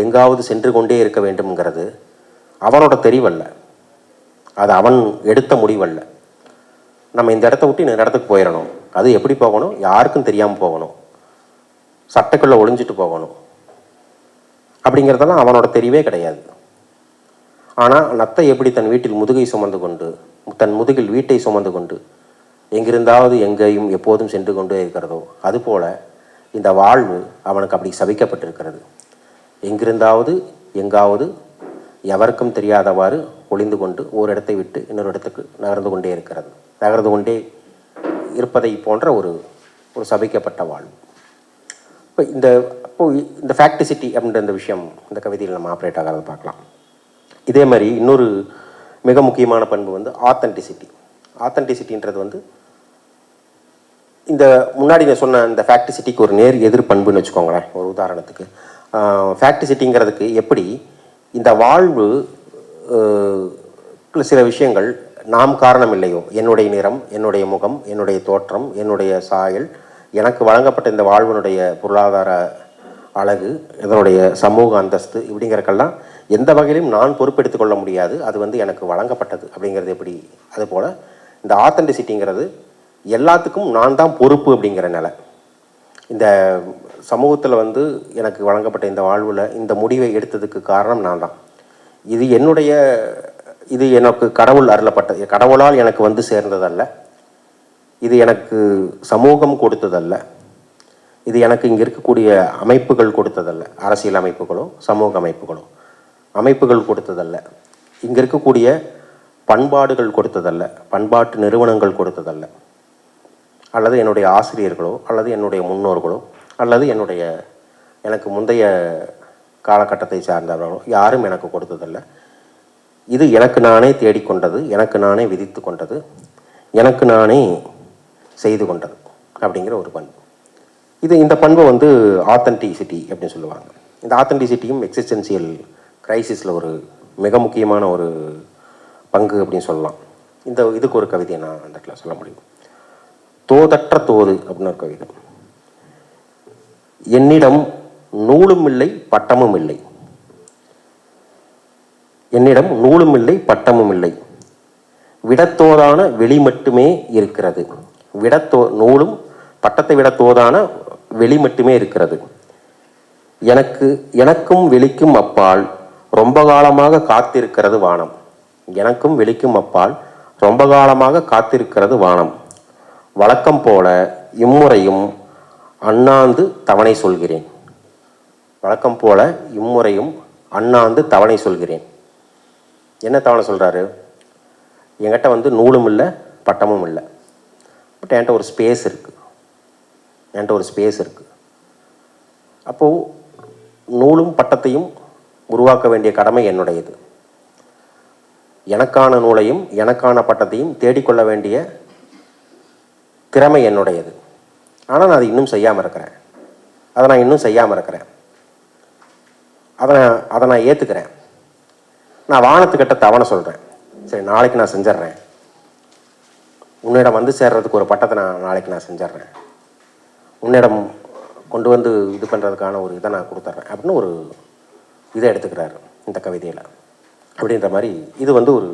எங்காவது சென்று கொண்டே இருக்க வேண்டும்ங்கிறது அவனோட தெரிவல்ல, அது அவன் எடுத்த முடிவல்ல. நம்ம இந்த இடத்த விட்டு இந்த இடத்துக்கு போயிடணும். அது எப்படி போகணும்? யாருக்கும் தெரியாமல் போகணும், சட்டைக்குள்ளே ஒளிஞ்சிட்டு போகணும் அப்படிங்கிறதெல்லாம் அவனோட தெரியவே கிடையாது. ஆனால் நத்தை எப்படி தன் வீட்டில் முதுகை சுமந்து கொண்டு, தன் முதுகில் வீட்டை சுமந்து கொண்டு எங்கிருந்தாவது எங்கேயும் எப்போதும் சென்று கொண்டே இருக்கிறதோ, அதுபோல் இந்த வாழ்வு அவனுக்கு அப்படி சபிக்கப்பட்டிருக்கிறது. எங்கிருந்தாவது எங்காவது எவருக்கும் தெரியாதவாறு ஒளிந்து கொண்டு ஒரு இடத்தை விட்டு இன்னொரு இடத்துக்கு நகர்ந்து கொண்டே இருக்கிறது. நகர்ந்து கொண்டே இருப்பதை போன்ற ஒரு சபிக்கப்பட்ட வாழ்வு. இப்போ இந்த ஃபேக்டிசிட்டி அப்படின்ற இந்த விஷயம் இந்த கவிதையில் நம்ம ஆப்ரேட் ஆகிறத பார்க்கலாம். இதே மாதிரி இன்னொரு மிக முக்கியமான பண்பு வந்து ஆத்தென்டிசிட்டி. ஆத்தென்டிசிட்டின்றது வந்து இந்த முன்னாடி நான் சொன்ன இந்த ஃபேக்டிசிட்டிக்கு ஒரு நேர் எதிர் பண்புன்னு வச்சுக்கோங்களேன். ஒரு உதாரணத்துக்கு ஃபேக்டிசிட்டிங்கிறதுக்கு எப்படி இந்த வாழ்வு சில விஷயங்கள் நாம் காரணம் இல்லையோ, என்னுடைய நிறம், என்னுடைய முகம், என்னுடைய தோற்றம், என்னுடைய சாயல், எனக்கு வழங்கப்பட்ட இந்த வாழ்வினுடைய பொருளாதார அழகு, இதனுடைய சமூக அந்தஸ்து இப்படிங்கிறக்கெல்லாம் எந்த வகையிலும் நான் பொறுப்பெடுத்து கொள்ள முடியாது. அது வந்து எனக்கு வழங்கப்பட்டது அப்படிங்கிறது எப்படி. அதுபோல் இந்த ஆத்தென்டிசிட்டிங்கிறது எல்லாத்துக்கும் நான் தான் பொறுப்பு அப்படிங்கிற நிலை. இந்த சமூகத்தில் வந்து எனக்கு வழங்கப்பட்ட இந்த வாழ்வில் இந்த முடிவை எடுத்ததுக்கு காரணம் நான் தான். இது எனக்கு கடவுள் அருளப்பட்டது, கடவுளால் எனக்கு வந்து சேர்ந்ததல்ல. இது எனக்கு சமூகம் கொடுத்ததல்ல. இது எனக்கு இங்கே இருக்கக்கூடிய அமைப்புகள் கொடுத்ததல்ல. அரசியல் அமைப்புகளோ சமூக அமைப்புகள் கொடுத்ததல்ல. இங்கே இருக்கக்கூடிய பண்பாடுகள் கொடுத்ததல்ல. பண்பாட்டு நிறுவனங்கள் கொடுத்ததல்ல. அல்லது என்னுடைய ஆசிரியர்களோ அல்லது என்னுடைய முன்னோர்களோ அல்லது எனக்கு முந்தைய காலகட்டத்தை சார்ந்தவர்களோ யாரும் எனக்கு கொடுத்ததல்ல. இது எனக்கு நானே தேடிக்கொண்டது, எனக்கு நானே விதித்து கொண்டது, எனக்கு நானே செய்து கொண்டது அப்படிங்கிற ஒரு பண்பு. இந்த பண்பை வந்து ஆத்தென்டிசிட்டி அப்படின்னு சொல்லுவாங்க. இந்த ஆத்தென்டிசிட்டியும் எக்ஸிஸ்டென்சியல் கிரைசிஸில் ஒரு மிக முக்கியமான ஒரு பங்கு அப்படின்னு சொல்லலாம். இதுக்கு ஒரு கவிதையை நான் அந்த இடத்துல சொல்ல முடியும். தோதற்ற தோது அப்படின்னு ஒரு கவிதை. என்னிடம் நூலும் இல்லை பட்டமும் இல்லை, என்னிடம் நூலும் இல்லை பட்டமும் இல்லை, விடத்தோதான வெளி மட்டுமே இருக்கிறது. நூலும் பட்டத்தை விடத்தோதான வெளி மட்டுமே இருக்கிறது. எனக்கும் வெளிக்கும் அப்பால் ரொம்ப காலமாக காத்திருக்கிறது வானம். எனக்கும் வெளிக்கும் அப்பால் ரொம்ப காலமாக காத்திருக்கிறது வானம். வழக்கம் போல இம்முறையும் அண்ணாந்து தவணை சொல்கிறேன். வழக்கம் போல இம்முறையும் அண்ணாந்து தவணை சொல்கிறேன். என்ன தவணை சொல்கிறாரு? என்கிட்ட வந்து நூலும் இல்லை பட்டமும் இல்லை, பட் என்கிட்ட ஒரு ஸ்பேஸ் இருக்குது. அப்போது நூலும் பட்டத்தையும் உருவாக்க வேண்டிய கடமை என்னுடையது. எனக்கான நூலையும் எனக்கான பட்டத்தையும் தேடிக்கொள்ள வேண்டிய திறமை என்னுடையது. ஆனால் நான் அதை இன்னும் செய்யாமல் இருக்கிறேன். அதை நான் ஏற்றுக்கிறேன். நான் வானத்துக்கிட்ட தவணை சொல்கிறேன். சரி, நாளைக்கு நான் செஞ்சிட்றேன். உன்னிடம் வந்து சேர்றதுக்கு ஒரு பட்டத்தை நாளைக்கு நான் செஞ்சிட்றேன். உன்னிடம் கொண்டு வந்து இது பண்ணுறதுக்கான ஒரு இதை நான் கொடுத்துட்றேன் அப்படின்னு ஒரு இதை எடுத்துக்கிறாரு இந்த கவிதையில். அப்படின்ற மாதிரி இது வந்து ஒரு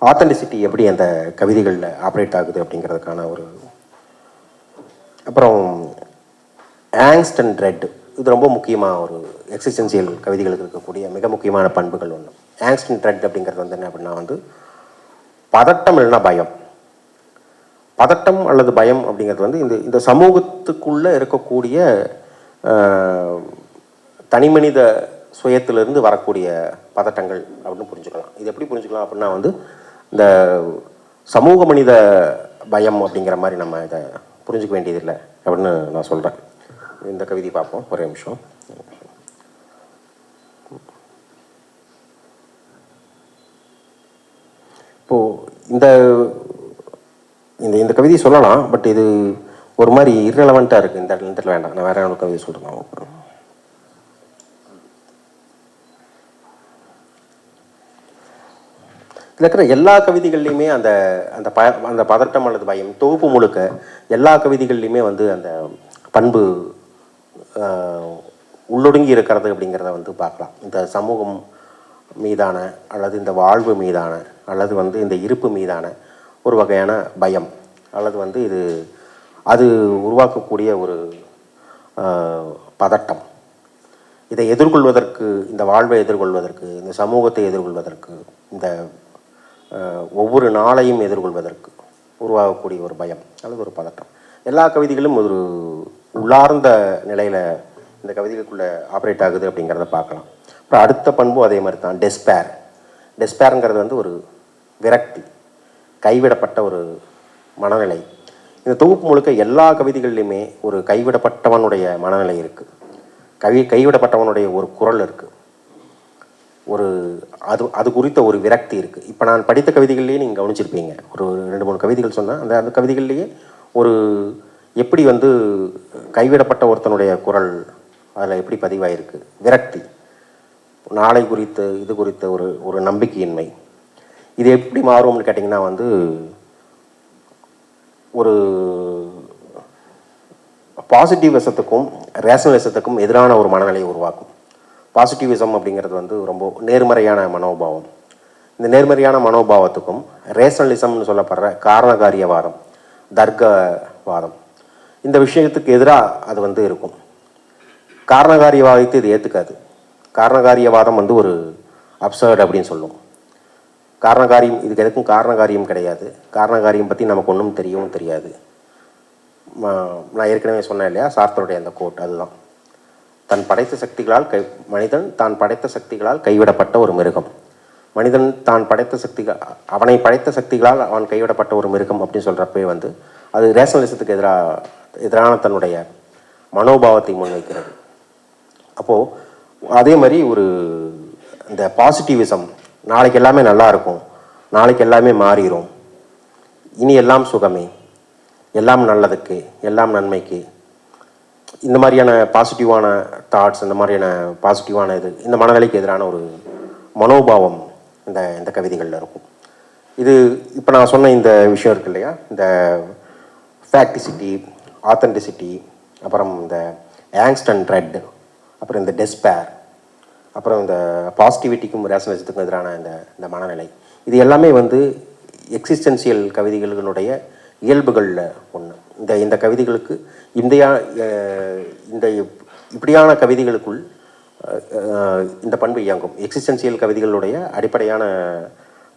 ஆத்தென்டிசிட்டி எப்படி அந்த கவிதைகளில் ஆப்ரேட் ஆகுது அப்படிங்கிறதுக்கான ஒரு. அப்புறம் ஆங்ஸ்ட் அண்ட் ட்ரெட், இது ரொம்ப முக்கியமாக ஒரு எக்ஸிஸ்டென்சியல் கவிதைகளுக்கு இருக்கக்கூடிய மிக முக்கியமான பண்புகள் ஒன்று. ஆங்ஸ்ட் அண்ட் ட்ரெட் அப்படிங்கிறது வந்து என்ன அப்படின்னா வந்து பதட்டம் இல்லைன்னா பயம். பதட்டம் அல்லது பயம் அப்படிங்கிறது வந்து இந்த சமூகத்துக்குள்ளே இருக்கக்கூடிய தனிமனித சுயத்திலிருந்து வரக்கூடிய பதட்டங்கள் அப்படின்னு புரிஞ்சுக்கலாம். இது எப்படி புரிஞ்சுக்கலாம் அப்படின்னா வந்து இந்த சமூக மனித பயம் அப்படிங்கிற மாதிரி நம்ம இதை புரிஞ்சுக்க வேண்டியதில்லை அப்படின்னு நான் சொல்கிறேன். இந்த கவிதை பார்ப்போம், ஒரே நிமிஷம். இப்போது இந்த கவிதை சொல்லலாம், பட் இது ஒரு மாதிரி இர்ரெலவெண்ட்டாக இருக்குது. இந்த இடத்துல வேண்டாம், நான் வேற ஒரு கவிதை சொல்கிறேன். இதில் இருக்கிற எல்லா கவிதைகள்லையுமே அந்த பதட்டம் அல்லது பயம் தொகுப்பு முழுக்க எல்லா கவிதைகள்லையுமே வந்து அந்த பண்பு உள்ளொடுங்கி இருக்கிறது அப்படிங்கிறத வந்து பார்க்கலாம். இந்த சமூகம் மீதான அல்லது இந்த வாழ்வு மீதான அல்லது வந்து இந்த இருப்பு மீதான ஒரு வகையான பயம் அல்லது வந்து அது உருவாக்கக்கூடிய ஒரு பதட்டம், இதை எதிர்கொள்வதற்கு, இந்த வாழ்வை எதிர்கொள்வதற்கு, இந்த சமூகத்தை எதிர்கொள்வதற்கு, இந்த ஒவ்வொரு நாளையும் எதிர்கொள்வதற்கு உருவாகக்கூடிய ஒரு பயம் அல்லது ஒரு பதட்டம் எல்லா கவிதைகளும் ஒரு உள்ளார்ந்த நிலையில் இந்த கவிதைகளுக்குள்ளே ஆப்ரேட் ஆகுது அப்படிங்கிறத பார்க்கலாம். அப்புறம் அடுத்த பண்பும் அதே மாதிரி தான், டெஸ்பேருங்கிறது வந்து ஒரு விரக்தி, கைவிடப்பட்ட ஒரு மனநிலை. இந்த தொகுப்பு முழுக்க எல்லா கவிதைகள்லையுமே ஒரு கைவிடப்பட்டவனுடைய மனநிலை இருக்குது, கைவிடப்பட்டவனுடைய ஒரு குரல் இருக்குது, அது குறித்த ஒரு விரக்தி இருக்குது. இப்போ நான் படித்த கவிதைகள்லேயே நீங்கள் கவனிச்சிருப்பீங்க, ஒரு 2-3 கவிதைகள் சொன்னால் அந்த கவிதைகள்லேயே ஒரு எப்படி வந்து கைவிடப்பட்ட ஒருத்தனுடைய குரல் அதில் எப்படி பதிவாயிருக்கு, விரக்தி, நாளை குறித்து, இது குறித்த ஒரு நம்பிக்கையின்மை. இது எப்படி மாறும்னு கேட்டிங்கன்னா வந்து ஒரு பாசிட்டிவிசத்துக்கும் ரேஷனலிசத்துக்கும் எதிரான ஒரு மனநிலையை உருவாக்கும். பாசிட்டிவிசம் அப்படிங்கிறது வந்து ரொம்ப நேர்மறையான மனோபாவம். இந்த நேர்மறையான மனோபாவத்துக்கும் ரேஷனலிசம்னு சொல்லப்படுற காரணகாரியவாதம், தர்க்கவாதம், இந்த விஷயத்துக்கு எதிராக அது வந்து இருக்கும். காரணகாரியவாதத்தை இது ஏற்றுக்காது. காரணகாரியவாதம் வந்து ஒரு அப்சர்ட் அப்படின்னு சொல்லும். காரணகாரியம், இதுக்கு எதுக்கும் காரணகாரியம் கிடையாது, காரணகாரியம் பற்றி நமக்கு ஒன்றும் தெரியவும் தெரியாது. நான் ஏற்கனவே சொன்னேன் இல்லையா, சார்த்தருடைய அந்த கோட், அதுதான். தன் படைத்த சக்திகளால் மனிதன் தான் படைத்த சக்திகளால் கைவிடப்பட்ட ஒரு மிருகம். மனிதன் தான் படைத்த அவனை படைத்த சக்திகளால் அவன் கைவிடப்பட்ட ஒரு மிருகம் அப்படின்னு சொல்கிறப்பே வந்து அது ரேஷனலிசத்துக்கு எதிரான தன்னுடைய மனோபாவத்தை முன்வைக்கிறது. அப்போது அதே மாதிரி இந்த பாசிட்டிவிசம், நாளைக்கு எல்லாமே நல்லா இருக்கும், நாளைக்கு எல்லாமே மாறிடும், இனி எல்லாம் சுகமே, எல்லாம் நல்லதுக்கு, எல்லாம் நன்மைக்கு, இந்த மாதிரியான பாசிட்டிவான தாட்ஸ், இந்த மாதிரியான பாசிட்டிவான இந்த மனநிலைக்கு எதிரான ஒரு மனோபாவம் இந்த கவிதைகளில் இருக்கும். இது இப்போ நான் சொன்ன இந்த விஷயம் இருக்கு இல்லையா, இந்த ஃபேக்டிசிட்டி, ஆத்தென்டிசிட்டி, அப்புறம் இந்த ஆங்ஸ்ட் அண்ட் ட்ரெட், அப்புறம் இந்த டெஸ்பேர், அப்புறம் இந்த பாசிட்டிவிட்டிக்கும் ரேஷனலிசத்துக்கும் எதிரான இந்த மனநிலை, இது எல்லாமே வந்து எக்ஸிஸ்டென்சியல் கவிதைகளுடைய இயல்புகளில் ஒன்று. இந்த கவிதைகளுக்கு இப்படியான கவிதைகளுக்குள் இந்த பண்பு இயங்கும். எக்ஸிஸ்டென்சியல் கவிதைகளுடைய அடிப்படையான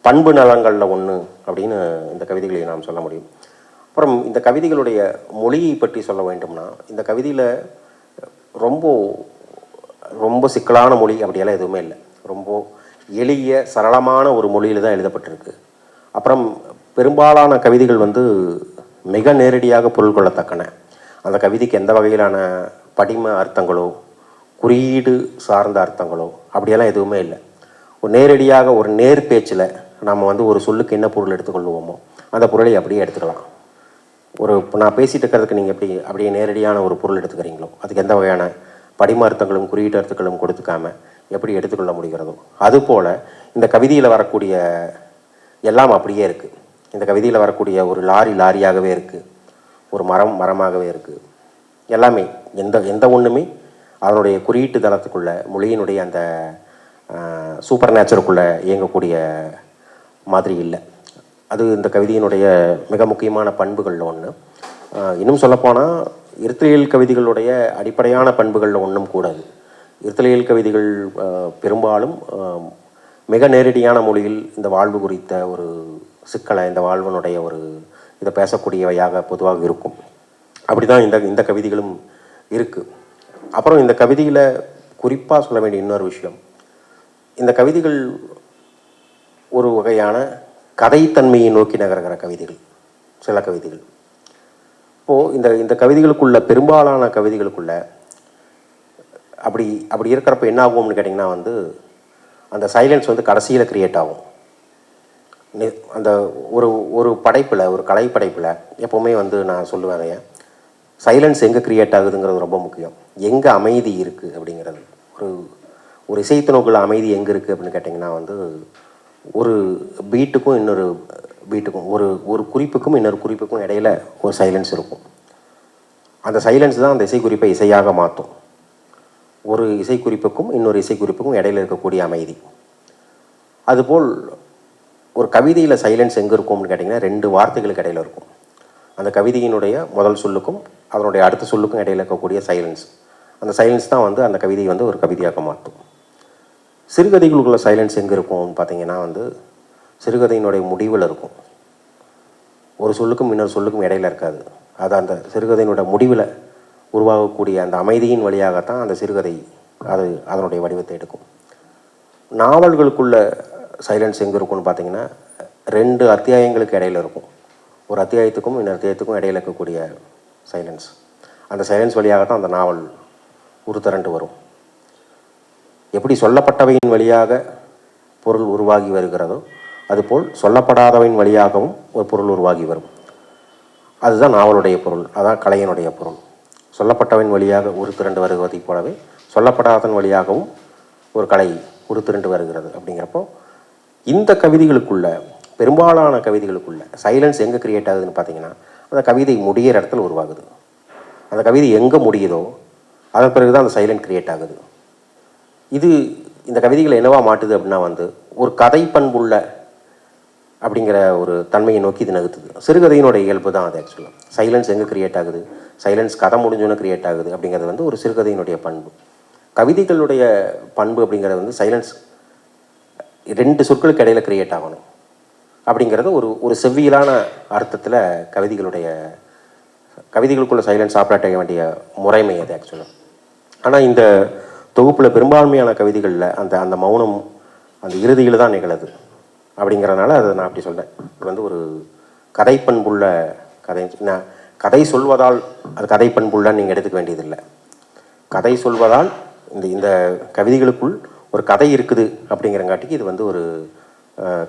பண்பு நலங்களில் ஒன்று அப்படின்னு இந்த கவிதைகளை நாம் சொல்ல முடியும். அப்புறம் இந்த கவிதைகளுடைய மொழியை பற்றி சொல்ல வேண்டும்னா, இந்த கவிதையில் ரொம்ப ரொம்ப சிக்கலான மொழி அப்படியெல்லாம் எதுவுமே இல்லை. ரொம்ப எளிய சரளமான ஒரு மொழியில் தான் எழுதப்பட்டிருக்கு. அப்புறம் பெரும்பாலான கவிதைகள் வந்து மிக நேரடியாக பொருள் கொள்ளத்தக்கன. அந்த கவிதைக்கு எந்த வகையிலான படிம அர்த்தங்களோ குறியீடு சார்ந்த அர்த்தங்களோ அப்படியெல்லாம் எதுவுமே இல்லை. ஒரு நேரடியாக ஒரு நேர் பேச்சில் நம்ம வந்து ஒரு சொல்லுக்கு என்ன பொருள் எடுத்துக்கொள்வோமோ அந்த பொருளை அப்படியே எடுத்துக்கலாம். இப்போ நான் பேசிகிட்டு இருக்கிறதுக்கு நீங்கள் அப்படியே நேரடியான ஒரு பொருள் எடுத்துக்கிறீங்களோ அதுக்கு எந்த வகையான படிம அர்த்தங்களும் குறியீட்டு அர்த்தங்களும் கொடுத்துக்காம எப்படி எடுத்துக்கொள்ள முடிகிறதோ அதுபோல் இந்த கவிதையில் வரக்கூடிய எல்லாம் அப்படியே இருக்குது. இந்த கவிதையில் வரக்கூடிய ஒரு லாரியாகவே இருக்குது, ஒரு மரமாகவே இருக்குது. எல்லாமே எந்த ஒன்றுமே அதனுடைய குறியீட்டு தளத்துக்குள்ள மொழியினுடைய அந்த சூப்பர் நேச்சருக்குள்ளே இயங்கக்கூடிய மாதிரி இல்லை. அது இந்த கவிதையினுடைய மிக முக்கியமான பண்புகளில் ஒன்று. இன்னும் சொல்லப்போனால் இருத்தலியல் கவிதைகளுடைய அடிப்படையான பண்புகளில் ஒன்றும் கூடாது. இருத்தலியல் கவிதைகள் பெரும்பாலும் மிக நேரடியான மொழியில் இந்த வாழ்வு குறித்த ஒரு சிக்கலை, இந்த வாழ்வனுடைய இதை பேசக்கூடியவையாக பொதுவாக இருக்கும். அப்படி தான் இந்த கவிதைகளும் இருக்குது. அப்புறம் இந்த கவிதையில் குறிப்பாக சொல்ல வேண்டிய இன்னொரு விஷயம், இந்த கவிதைகள் ஒரு வகையான கதைத்தன்மையை நோக்கி நகர்கிற கவிதைகள். சில கவிதைகள் இப்போது இந்த கவிதைகளுக்குள்ள பெரும்பாலான கவிதைகளுக்குள்ள அப்படி இருக்கிறப்ப என்ன ஆகும்னு கேட்டிங்கன்னா வந்து அந்த சைலன்ஸ் வந்து கடைசியில் கிரியேட் ஆகும். அந்த ஒரு படைப்பில், ஒரு கலை படைப்பில் எப்போவுமே வந்து நான் சொல்லுவேன் அதைய, சைலன்ஸ் எங்கே கிரியேட் ஆகுதுங்கிறது ரொம்ப முக்கியம். எங்கே அமைதி இருக்குது அப்படிங்கிறது, ஒரு இசைத்துணுக்குள்ள அமைதி எங்கே இருக்குது அப்படின்னு கேட்டிங்கன்னா வந்து ஒரு பீட்டுக்கும் இன்னொரு பீட்டுக்கும், ஒரு குறிப்புக்கும் இன்னொரு குறிப்புக்கும் இடையில் ஒரு சைலன்ஸ் இருக்கும். அந்த சைலன்ஸ் தான் அந்த இசைக்குறிப்பை இசையாக மாற்றும். ஒரு இசைக்குறிப்புக்கும் இன்னொரு இசைக்குறிப்புக்கும் இடையில் இருக்கக்கூடிய அமைதி. அதுபோல் ஒரு கவிதையில் சைலன்ஸ் எங்கே இருக்கும்னு கேட்டிங்கன்னா 2 வார்த்தைகளுக்கு இடையில் இருக்கும். அந்த கவிதையினுடைய முதல் சொல்லுக்கும் அதனுடைய அடுத்த சொல்லுக்கும் இடையில் இருக்கக்கூடிய சைலன்ஸ், அந்த சைலன்ஸ் தான் வந்து அந்த கவிதையை வந்து ஒரு கவிதையாக மாற்றும். சிறுகதைகளுக்குள்ள சைலன்ஸ் எங்கே இருக்கும்னு பார்த்தீங்கன்னா வந்து சிறுகதையினுடைய முடிவில் இருக்கும். ஒரு சொல்லுக்கும் இன்னொரு சொல்லுக்கும் இடையில் இருக்காது. அது அந்த சிறுகதையினுடைய முடிவில் உருவாகக்கூடிய அந்த அமைதியின் வழியாகத்தான் அந்த சிறுகதை அது அதனுடைய வடிவத்தை எடுக்கும். நாவல்களுக்குள்ள சைலன்ஸ் எங்கே இருக்கும்னு பார்த்தீங்கன்னா 2 அத்தியாயங்களுக்கு இடையில் இருக்கும். ஒரு அத்தியாயத்துக்கும் இன்னொரு அத்தியாயத்துக்கும் இடையில் இருக்கக்கூடிய சைலன்ஸ், அந்த சைலன்ஸ் வழியாகத்தான் அந்த நாவல் உருத்திரண்டு வரும். எப்படி சொல்லப்பட்டவையின் வழியாக பொருள் உருவாகி வருகிறதோ அதுபோல் சொல்லப்படாதவையின் வழியாகவும் ஒரு பொருள் உருவாகி வரும். அதுதான் நாவலுடைய பொருள், அதான் கலையினுடைய பொருள். சொல்லப்பட்டவன் வழியாக உருத்திரண்டு வருவதைப் போலவே சொல்லப்படாதன் வழியாகவும் ஒரு கலை உருத்திரண்டு வருகிறது. அப்படிங்கிறப்போ இந்த கவிதைகளுக்குள்ள, பெரும்பாலான கவிதைகளுக்குள்ள சைலன்ஸ் எங்கே கிரியேட் ஆகுதுன்னு பார்த்தீங்கன்னா அந்த கவிதை முடிகிற இடத்துல உருவாகுது. அந்த கவிதை எங்கே முடியுதோ அதன் பிறகு தான் அந்த சைலண்ட் கிரியேட் ஆகுது. இது இந்த கவிதைகளை என்னவா மாட்டுது அப்படின்னா வந்து ஒரு கதை பண்புள்ள அப்படிங்கிற ஒரு தன்மையை நோக்கி இது நகர்த்துது. சிறுகதையினுடைய இயல்பு தான் அது. ஆக்சுவலாக சைலன்ஸ் எங்கே கிரியேட் ஆகுது, சைலன்ஸ் கதை முடிஞ்சோன்னு கிரியேட் ஆகுது அப்படிங்கிறது வந்து ஒரு சிறுகதையினுடைய பண்பு. கவிதைகளுடைய பண்பு அப்படிங்கிறது வந்து சைலன்ஸ் 2 சொற்களுக்கு இடையில கிரியேட் ஆகணும் அப்படிங்கிறது ஒரு செவ்வியலான அர்த்தத்தில் கவிதைகளுக்குள்ள சைலன்ஸ் ஆப்ரேட் ஆக வேண்டிய முறைமை அது ஆக்சுவலாக. ஆனால் இந்த தொகுப்பில் பெரும்பான்மையான கவிதைகளில் அந்த மௌனம் அந்த இறுதியில் தான் நிகழுது. அப்படிங்கிறதுனால அதை நான் அப்படி சொல்கிறேன். இது வந்து ஒரு கதை பண்புள்ள கதை. நான் கதை சொல்வதால் அது கதை பண்புள்ளன்னு நீங்கள் எடுத்துக்க வேண்டியதில்லை. கதை சொல்வதால் இந்த கவிதைகளுக்குள் ஒரு கதை இருக்குது அப்படிங்கிறங்காட்டிக்கு இது வந்து ஒரு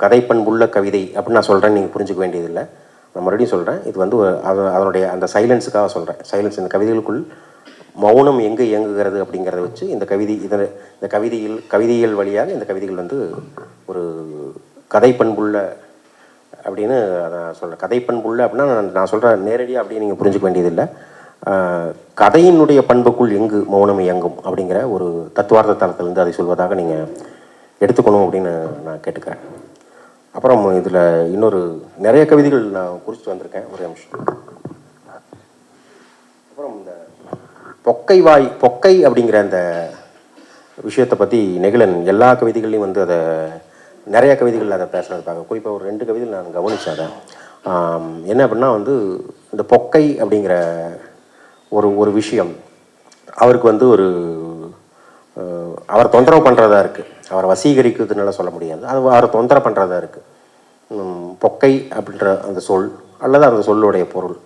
கதை பண்புள்ள கவிதை அப்படின்னு நான் சொல்கிறேன்னு நீங்கள் புரிஞ்சுக்க வேண்டியதில்லை. நான் மறுபடியும் சொல்கிறேன், இது வந்து அதனுடைய அந்த சைலன்ஸுக்காக சொல்கிறேன். சைலன்ஸ், இந்த கவிதைகளுக்குள் மௌனம் எங்கே இயங்குகிறது அப்படிங்கிறத வச்சு இந்த கவிதையில் வழியாக இந்த கவிதைகள் வந்து ஒரு கதை பண்புள்ள அப்படின்னு அதை சொல்கிறேன். கதை பண்புள்ள அப்படின்னா நான் சொல்கிறேன் நேரடியாக அப்படின்னு நீங்கள் புரிஞ்சுக்க வேண்டியதில்லை. கதையினுடைய பண்புக்குள் எங்கு மௌனம் இயங்கும் அப்படிங்கிற ஒரு தத்துவார்த்த தளத்திலிருந்து அதை சொல்வதாக நீங்கள் எடுத்துக்கணும் அப்படின்னு நான் கேட்டுக்கிறேன். அப்புறம் இதில் இன்னொரு நிறைய கவிதைகள் நான் குறிச்சிட்டு வந்திருக்கேன், ஒரு நிமிஷம். அப்புறம் இந்த பொக்கை அப்படிங்கிற அந்த விஷயத்தை பற்றி நெகிழன் எல்லா கவிதைகள்லையும் வந்து அதை நிறைய கவிதைகள் அதை பேசுகிறதுக்காக குறிப்பாக ஒரு 2 கவிதைகள் நான் கவனித்தேன். அதை என்ன அப்படின்னா வந்து இந்த பொக்கை அப்படிங்கிற ஒரு விஷயம் அவருக்கு வந்து அவர் தொந்தரவு பண்ணுறதா இருக்குது. அவரை வசீகரிக்கிறதுனால சொல்ல முடியாது, அது அவரை தொந்தரவு பண்ணுறதா இருக்குது. பொக்கை அப்படின்ற அந்த சொல் அல்லது அந்த சொல்லுடைய பொருள்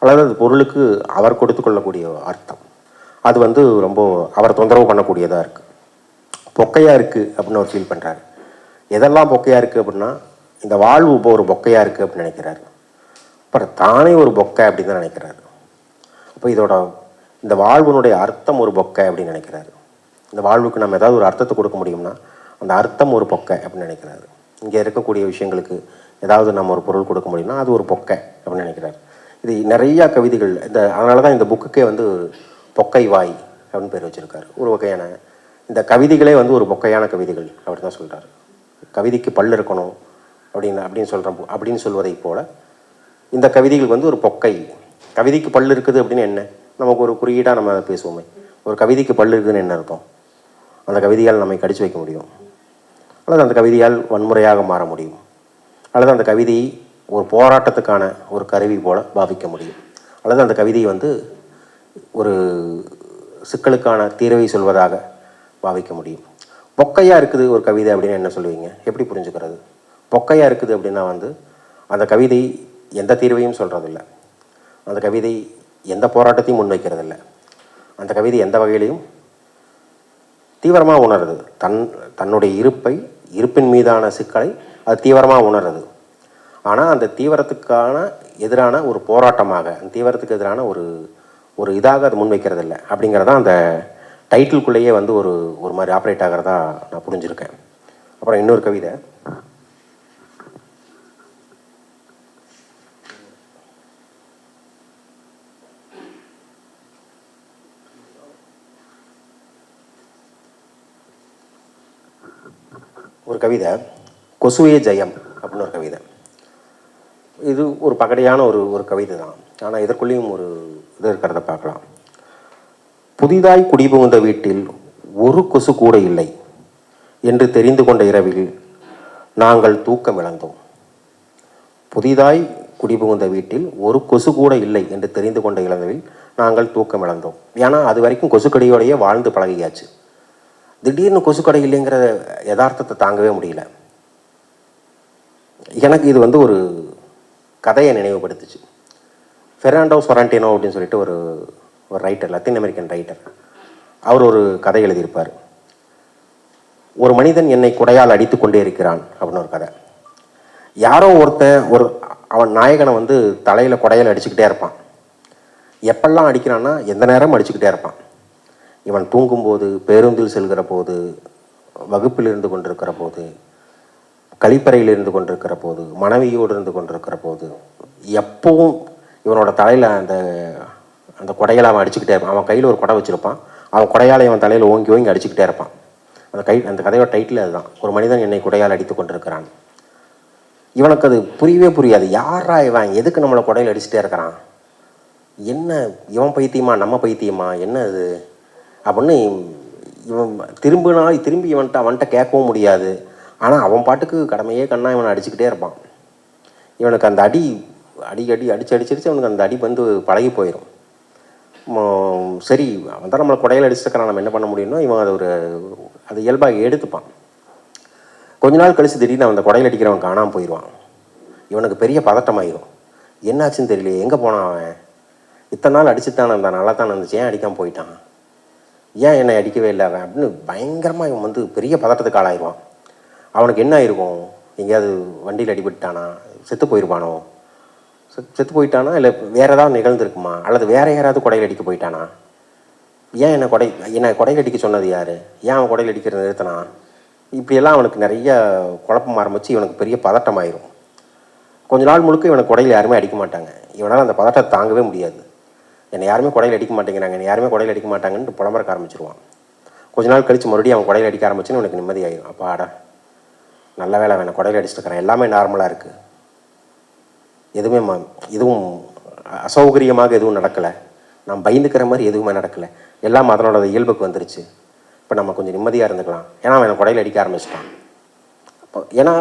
அல்லது அந்த பொருளுக்கு அவர் கொடுத்து கொள்ளக்கூடிய அர்த்தம் அது வந்து ரொம்ப அவரை தொந்தரவு பண்ணக்கூடியதாக இருக்குது. பொக்கையாக இருக்குது அப்படின்னு அவர் ஃபீல் பண்ணுறாரு. எதெல்லாம் பொக்கையாக இருக்குது அப்படின்னா இந்த வாழ்வு இப்போ ஒரு பொக்கையாக இருக்குது அப்படின்னு நினைக்கிறாரு. அப்புறம் தானே ஒரு பொக்கை அப்படின்னு தான் நினைக்கிறாரு. அப்போ இந்த வாழ்வினுடைய அர்த்தம் ஒரு பொக்கை அப்படின்னு நினைக்கிறாரு. இந்த வாழ்வுக்கு நம்ம ஏதாவது ஒரு அர்த்தத்தை கொடுக்க முடியும்னா அந்த அர்த்தம் ஒரு பொக்கை அப்படின்னு நினைக்கிறாரு. இங்கே இருக்கக்கூடிய விஷயங்களுக்கு ஏதாவது நம்ம ஒரு பொருள் கொடுக்க முடியும்னா அது ஒரு பொக்கை அப்படின்னு நினைக்கிறாரு. இது நிறையா கவிதைகள் அதனால தான் இந்த புக்குக்கே வந்து பொக்கை வாய் அப்படின்னு பேர் வச்சுருக்காரு. ஒரு வகையான இந்த கவிதைகளே வந்து ஒரு பொக்கையான கவிதைகள் அப்படி தான் சொல்கிறார். கவிதைக்கு பல் இருக்கணும் அப்படின்னு சொல்வதை போல் இந்த கவிதைகள் வந்து ஒரு பொக்கை. கவிதைக்கு பல் இருக்குது அப்படின்னு என்ன, நமக்கு ஒரு குறியீடாக நம்ம அதை பேசுவோமே. ஒரு கவிதைக்கு பல் இருக்குதுன்னு என்ன அர்த்தம்? அந்த கவிதையால் நம்மை கடிச்சு வைக்க முடியும், அல்லது அந்த கவிதையால் வன்முறையாக மாற முடியும், அல்லது அந்த கவிதையை ஒரு போராட்டத்துக்கான ஒரு கருவி போல பாவிக்க முடியும், அல்லது அந்த கவிதையை வந்து ஒரு சிக்கலுக்கான தீர்வை சொல்வதாக பாவிக்க முடியும். பொக்கையாக இருக்குது ஒரு கவிதை அப்படின்னு என்ன சொல்லுவீங்க? எப்படி புரிஞ்சுக்கிறது? பொக்கையாக இருக்குது அப்படின்னா வந்து அந்த கவிதை எந்த தீர்வையும் சொல்கிறதில்ல, அந்த கவிதை எந்த போராட்டத்தையும் முன்வைக்கிறதில்ல, அந்த கவிதை எந்த வகையிலையும் தீவிரமாக உணருது. தன்னுடைய இருப்பின் மீதான சிக்கலை அது தீவிரமாக உணருது. ஆனால் அந்த தீவிரத்துக்கான எதிரான ஒரு போராட்டமாக, அந்த தீவிரத்துக்கு எதிரான ஒரு இதாக அது முன்வைக்கிறதில்ல. அப்படிங்கிறதான் அந்த டைட்டிலுக்குள்ளேயே வந்து ஒரு மாதிரி ஆப்ரேட் ஆகிறதா நான் புரிஞ்சுருக்கேன். அப்புறம் இன்னொரு கவிதை, கொசுவே ஜெயம் அப்படின்னு ஒரு கவிதை. இது ஒரு பகடையான ஒரு கவிதை தான். ஆனால் இதற்குள்ளேயும் ஒரு இது இருக்கிறத பார்க்கலாம். புதிதாய் குடிபுகுந்த வீட்டில் ஒரு கொசு கூட இல்லை என்று தெரிந்து கொண்ட இரவில் நாங்கள் தூக்கம் இழந்தோம். புதிதாய் குடிபுகுந்த வீட்டில் ஒரு கொசு கூட இல்லை என்று தெரிந்து கொண்ட இரவில் நாங்கள் தூக்கம் இழந்தோம். ஏன்னா அது வரைக்கும் கொசுக்கடியோடையே வாழ்ந்து பழகியாச்சு. திடீர்னு கொசுக்கடை இல்லைங்கிற யதார்த்தத்தை தாங்கவே முடியல. எனக்கு இது வந்து ஒரு கதையை நினைவுபடுத்துச்சு. ஃபெர்னாண்டோ சொரண்டினோ அப்படின்னு சொல்லிட்டு ஒரு ரைட்டர், லத்தீன் அமெரிக்கன் ரைட்டர், அவர் ஒரு கதை எழுதியிருப்பார். ஒரு மனிதன் என்னை குடையால் அடித்து கொண்டே இருக்கிறான் அப்படின்னு ஒரு கதை. யாரோ ஒருத்தன் அவன் நாயகனை வந்து தலையில் குடையால் அடிச்சுக்கிட்டே இருப்பான். எப்பெல்லாம் அடிக்கிறான்னா எந்த நேரம் அடிச்சுக்கிட்டே இருப்பான். இவன் தூங்கும்போது, பேருந்தில் செல்கிற போது, வகுப்பில் இருந்து கொண்டிருக்கிற போது, கழிப்பறையில் இருந்து கொண்டிருக்கிற போது, மனைவியோடு இருந்து கொண்டிருக்கிற போது, எப்பவும் இவனோட தலையில் அந்த குடையால் அவன் அடிச்சுக்கிட்டே இருப்பான். அவன் கையில் ஒரு குடை வச்சுருப்பான். அவன் குடையால் அவன் தலையில் ஓங்கி ஓங்கி அடிச்சுக்கிட்டே இருப்பான். அந்த கதையோட டைட்டில் அதுதான், ஒரு மனிதன் என்னை குடையால் அடித்து கொண்டிருக்கிறான். இவனுக்கு அது புரியவே புரியாது. யாரா இவன், எதுக்கு நம்மளை குடையில் அடிச்சுட்டே இருக்கிறான், என்ன இவன் பைத்தியமா நம்ம பைத்தியமா என்ன அது அப்படின்னு இவன் திரும்பி அவன்கிட்ட கேட்கவும் முடியாது. ஆனால் அவன் பாட்டுக்கு கடமையே கண்ணா இவனை அடிச்சுக்கிட்டே இருப்பான். இவனுக்கு அந்த அடிச்சு அவனுக்கு அந்த அடி வந்து பழகி போயிடும். சரி, அவன் தான் நம்மளை குடையில் அடிச்சுக்கிறான், நம்ம என்ன பண்ண முடியும்னா இவன் அது இயல்பாக எடுத்துப்பான். கொஞ்ச நாள் கழிச்சு திடீர்னு அந்த குடையில் அடிக்கிறவன் காணாமல் போயிடுவான். இவனுக்கு பெரிய பதட்டமாயிரும். என்னாச்சுன்னு தெரியல, எங்கே போனான் அவன், இத்தனை நாள் அடிச்சுத்தானே இருந்தான், நல்லா தானே இருந்துச்சு, ஏன் அடிக்காமல் போயிட்டான், ஏன் என்னை அடிக்கவே இல்லை அவன் அப்படின்னு பயங்கரமாக இவன் வந்து பெரிய பதட்டத்துக்கு ஆளாயிடுவான். அவனுக்கு என்ன ஆயிருக்கும், எங்கேயாவது வண்டியில் அடிபட்டானா, செத்து போயிடுவானோ, செத்து போயிட்டானா, இல்லை வேறு ஏதாவது நிகழ்ந்துருக்குமா, அல்லது வேறு யாராவது குடையில் அடிக்க போயிட்டானா, ஏன் என்னை குடையில் அடிக்க சொன்னது யார், ஏன் அவன் குடையில் அடிக்கிறது நிறுத்தினா, இப்படியெல்லாம் அவனுக்கு நிறைய குழப்பம் ஆரம்பித்து இவனுக்கு பெரிய பதட்டமாயிரும். கொஞ்ச நாள் முழுக்க இவனை குடையில் யாருமே அடிக்க மாட்டாங்க. இவனால் அந்த பதட்டத்தை தாங்கவே முடியாது. என்னை யாருமே குடையில் அடிக்க மாட்டேங்கிறாங்க, என்னை யாருமே குடையில் அடிக்க மாட்டாங்கன்னு புலம்புறக்க ஆரம்பிச்சிருவான். கொஞ்ச நாள் கழித்து மறுபடியும் அவன் குடையில் அடிக்க ஆரம்பிச்சுன்னு எனக்கு நிம்மதியாயிடும். அப்பாடா, நல்ல வேலை அவனை குடையில் அடிச்சுட்டுருக்கிறேன், எல்லாமே நார்மலாக இருக்குது, எதுவும் அசௌகரியமாக எதுவும் நடக்கலை, நான் பயந்துக்கிற மாதிரி எதுவுமே நடக்கலை, எல்லாம் அதனோட இயல்புக்கு வந்துருச்சு, இப்போ நம்ம கொஞ்சம் நிம்மதியாக இருந்துக்கலாம். ஏன்னா அவனை குடையில் அடிக்க ஆரம்பிச்சிட்டான். அப்போ ஏன்னா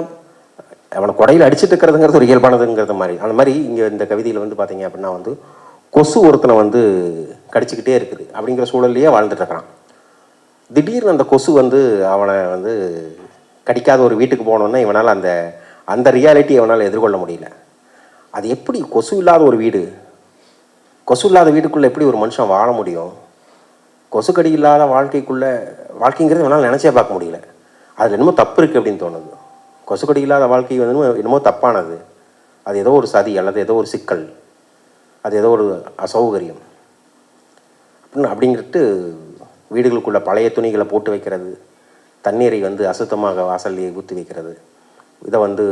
அவனை குடையில் அடிச்சுட்டு இருக்கிறதுங்கிறது ஒரு இயல்பானதுங்கிறது மாதிரி. அந்த மாதிரி இங்கே இந்த கவிதையில் வந்து பார்த்தீங்க அப்படின்னா வந்து கொசு ஒருத்தனை வந்து கடிச்சிக்கிட்டே இருக்குது அப்படிங்கிற சூழல்லையே வாழ்ந்துட்டு இருக்கிறான். திடீர்னு அந்த கொசு வந்து அவனை வந்து கடிக்காத ஒரு வீட்டுக்கு போனோன்னா இவனால் அந்த ரியாலிட்டியை அவனால் எதிர்கொள்ள முடியல. அது எப்படி கொசு இல்லாத ஒரு வீடு, கொசு இல்லாத வீட்டுக்குள்ளே எப்படி ஒரு மனுஷன் வாழ முடியும், கொசுக்கடி இல்லாத வாழ்க்கைங்கிறது அவனால் நினச்சே பார்க்க முடியல. அதில் என்னமோ தப்பு இருக்குது அப்படின்னு தோணுது. கொசுக்கடி இல்லாத வாழ்க்கை வந்து என்னமோ தப்பானது, அது ஏதோ ஒரு சதி அல்லது ஏதோ ஒரு சிக்கல், அது ஏதோ ஒரு அசௌகரியம் அப்படிங்கிறது வீடுகளுக்குள்ள பழைய துணிகளை போட்டு வைக்கிறது, தண்ணீரை வந்து அசுத்தமாக வாசல்லையே ஊற்றி வைக்கிறது, இதை வந்து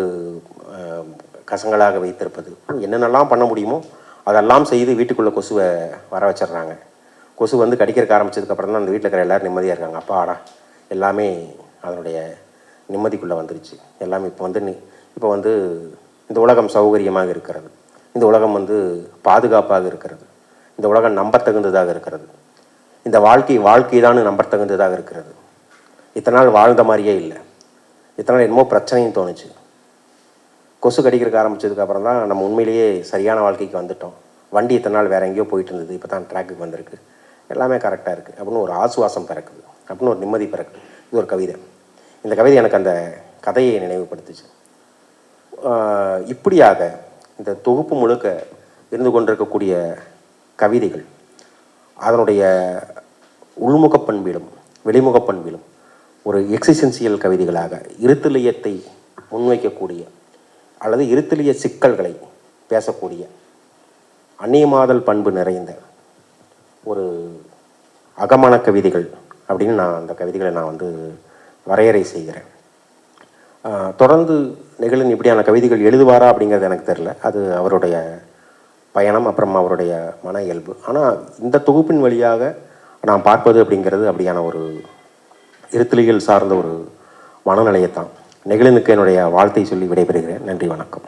கசங்களாக வைத்திருப்பது, என்னென்னலாம் பண்ண முடியுமோ அதெல்லாம் செய்து வீட்டுக்குள்ளே கொசுவை வர வச்சிடுறாங்க. கொசு வந்து கடிக்கிறக்க ஆரம்பித்ததுக்கப்புறம் தான் அந்த வீட்டில் இருக்கிற எல்லோரும் நிம்மதியாக இருக்காங்க. அப்பாடா, எல்லாமே அதனுடைய நிம்மதிக்குள்ளே வந்துருச்சு. எல்லாமே இப்போ வந்து இந்த உலகம் சௌகரியமாக இருக்கிறது, இந்த உலகம் வந்து பாதுகாப்பாக இருக்கிறது, இந்த உலகம் நம்பத்தகுந்ததாக இருக்கிறது, இந்த வாழ்க்கை தான் நம்பத்தகுந்ததாக இருக்கிறது. இத்தனை நாள் வாழ்ந்த மாதிரியே இல்லை, இத்தனை நாள் என்னமோ பிரச்சனையும் தோணுச்சு. கொசு கடிக்கிறக்க ஆரம்பித்ததுக்கப்புறம் தான் நம்ம உண்மையிலேயே சரியான வாழ்க்கைக்கு வந்துட்டோம். வண்டி இத்தனை நாள் வேறு எங்கேயோ போயிட்டு இருந்தது, இப்போ தான் ட்ராக்குக்கு வந்திருக்கு, எல்லாமே கரெக்டாக இருக்குது அப்படின்னு ஒரு ஆசுவாசம் பிறக்குது, அப்படின்னு ஒரு நிம்மதி பிறக்குது. இது ஒரு கவிதை. இந்த கவிதை எனக்கு அந்த கதையை நினைவுபடுத்துச்சு. இப்படியாக இந்த தொகுப்பு முழுக்க இருந்து கொண்டிருக்கக்கூடிய கவிதைகள் அதனுடைய உள்முகப் பண்பிலும் வெளிமுகப் பண்பிலும் ஒரு எக்ஸிஸ்டென்சியல் கவிதைகளாக இருத்தலியத்தை முன்வைக்கக்கூடிய அல்லது இருத்தலிய சிக்கல்களை பேசக்கூடிய அந்நியமாதல் பண்பு நிறைந்த ஒரு அகமான கவிதைகள் அப்படின்னு நான் அந்த கவிதைகளை நான் வந்து வரையறை செய்கிறேன். தொடர்ந்து நெகிழன் இப்படியான கவிதைகள் எழுதுவாரா அப்படிங்கிறது எனக்கு தெரில, அது அவருடைய பயணம், அப்புறம் அவருடைய மன இயல்பு. ஆனால் இந்த தொகுப்பின் வழியாக நான் பார்ப்பது அப்படிங்கிறது அப்படியான ஒரு இருத்தலியல் சார்ந்த ஒரு மனநிலையைத்தான். நெகிழனுக்கு என்னுடைய வாழ்த்தை சொல்லி விடைபெறுகிறேன். நன்றி, வணக்கம்.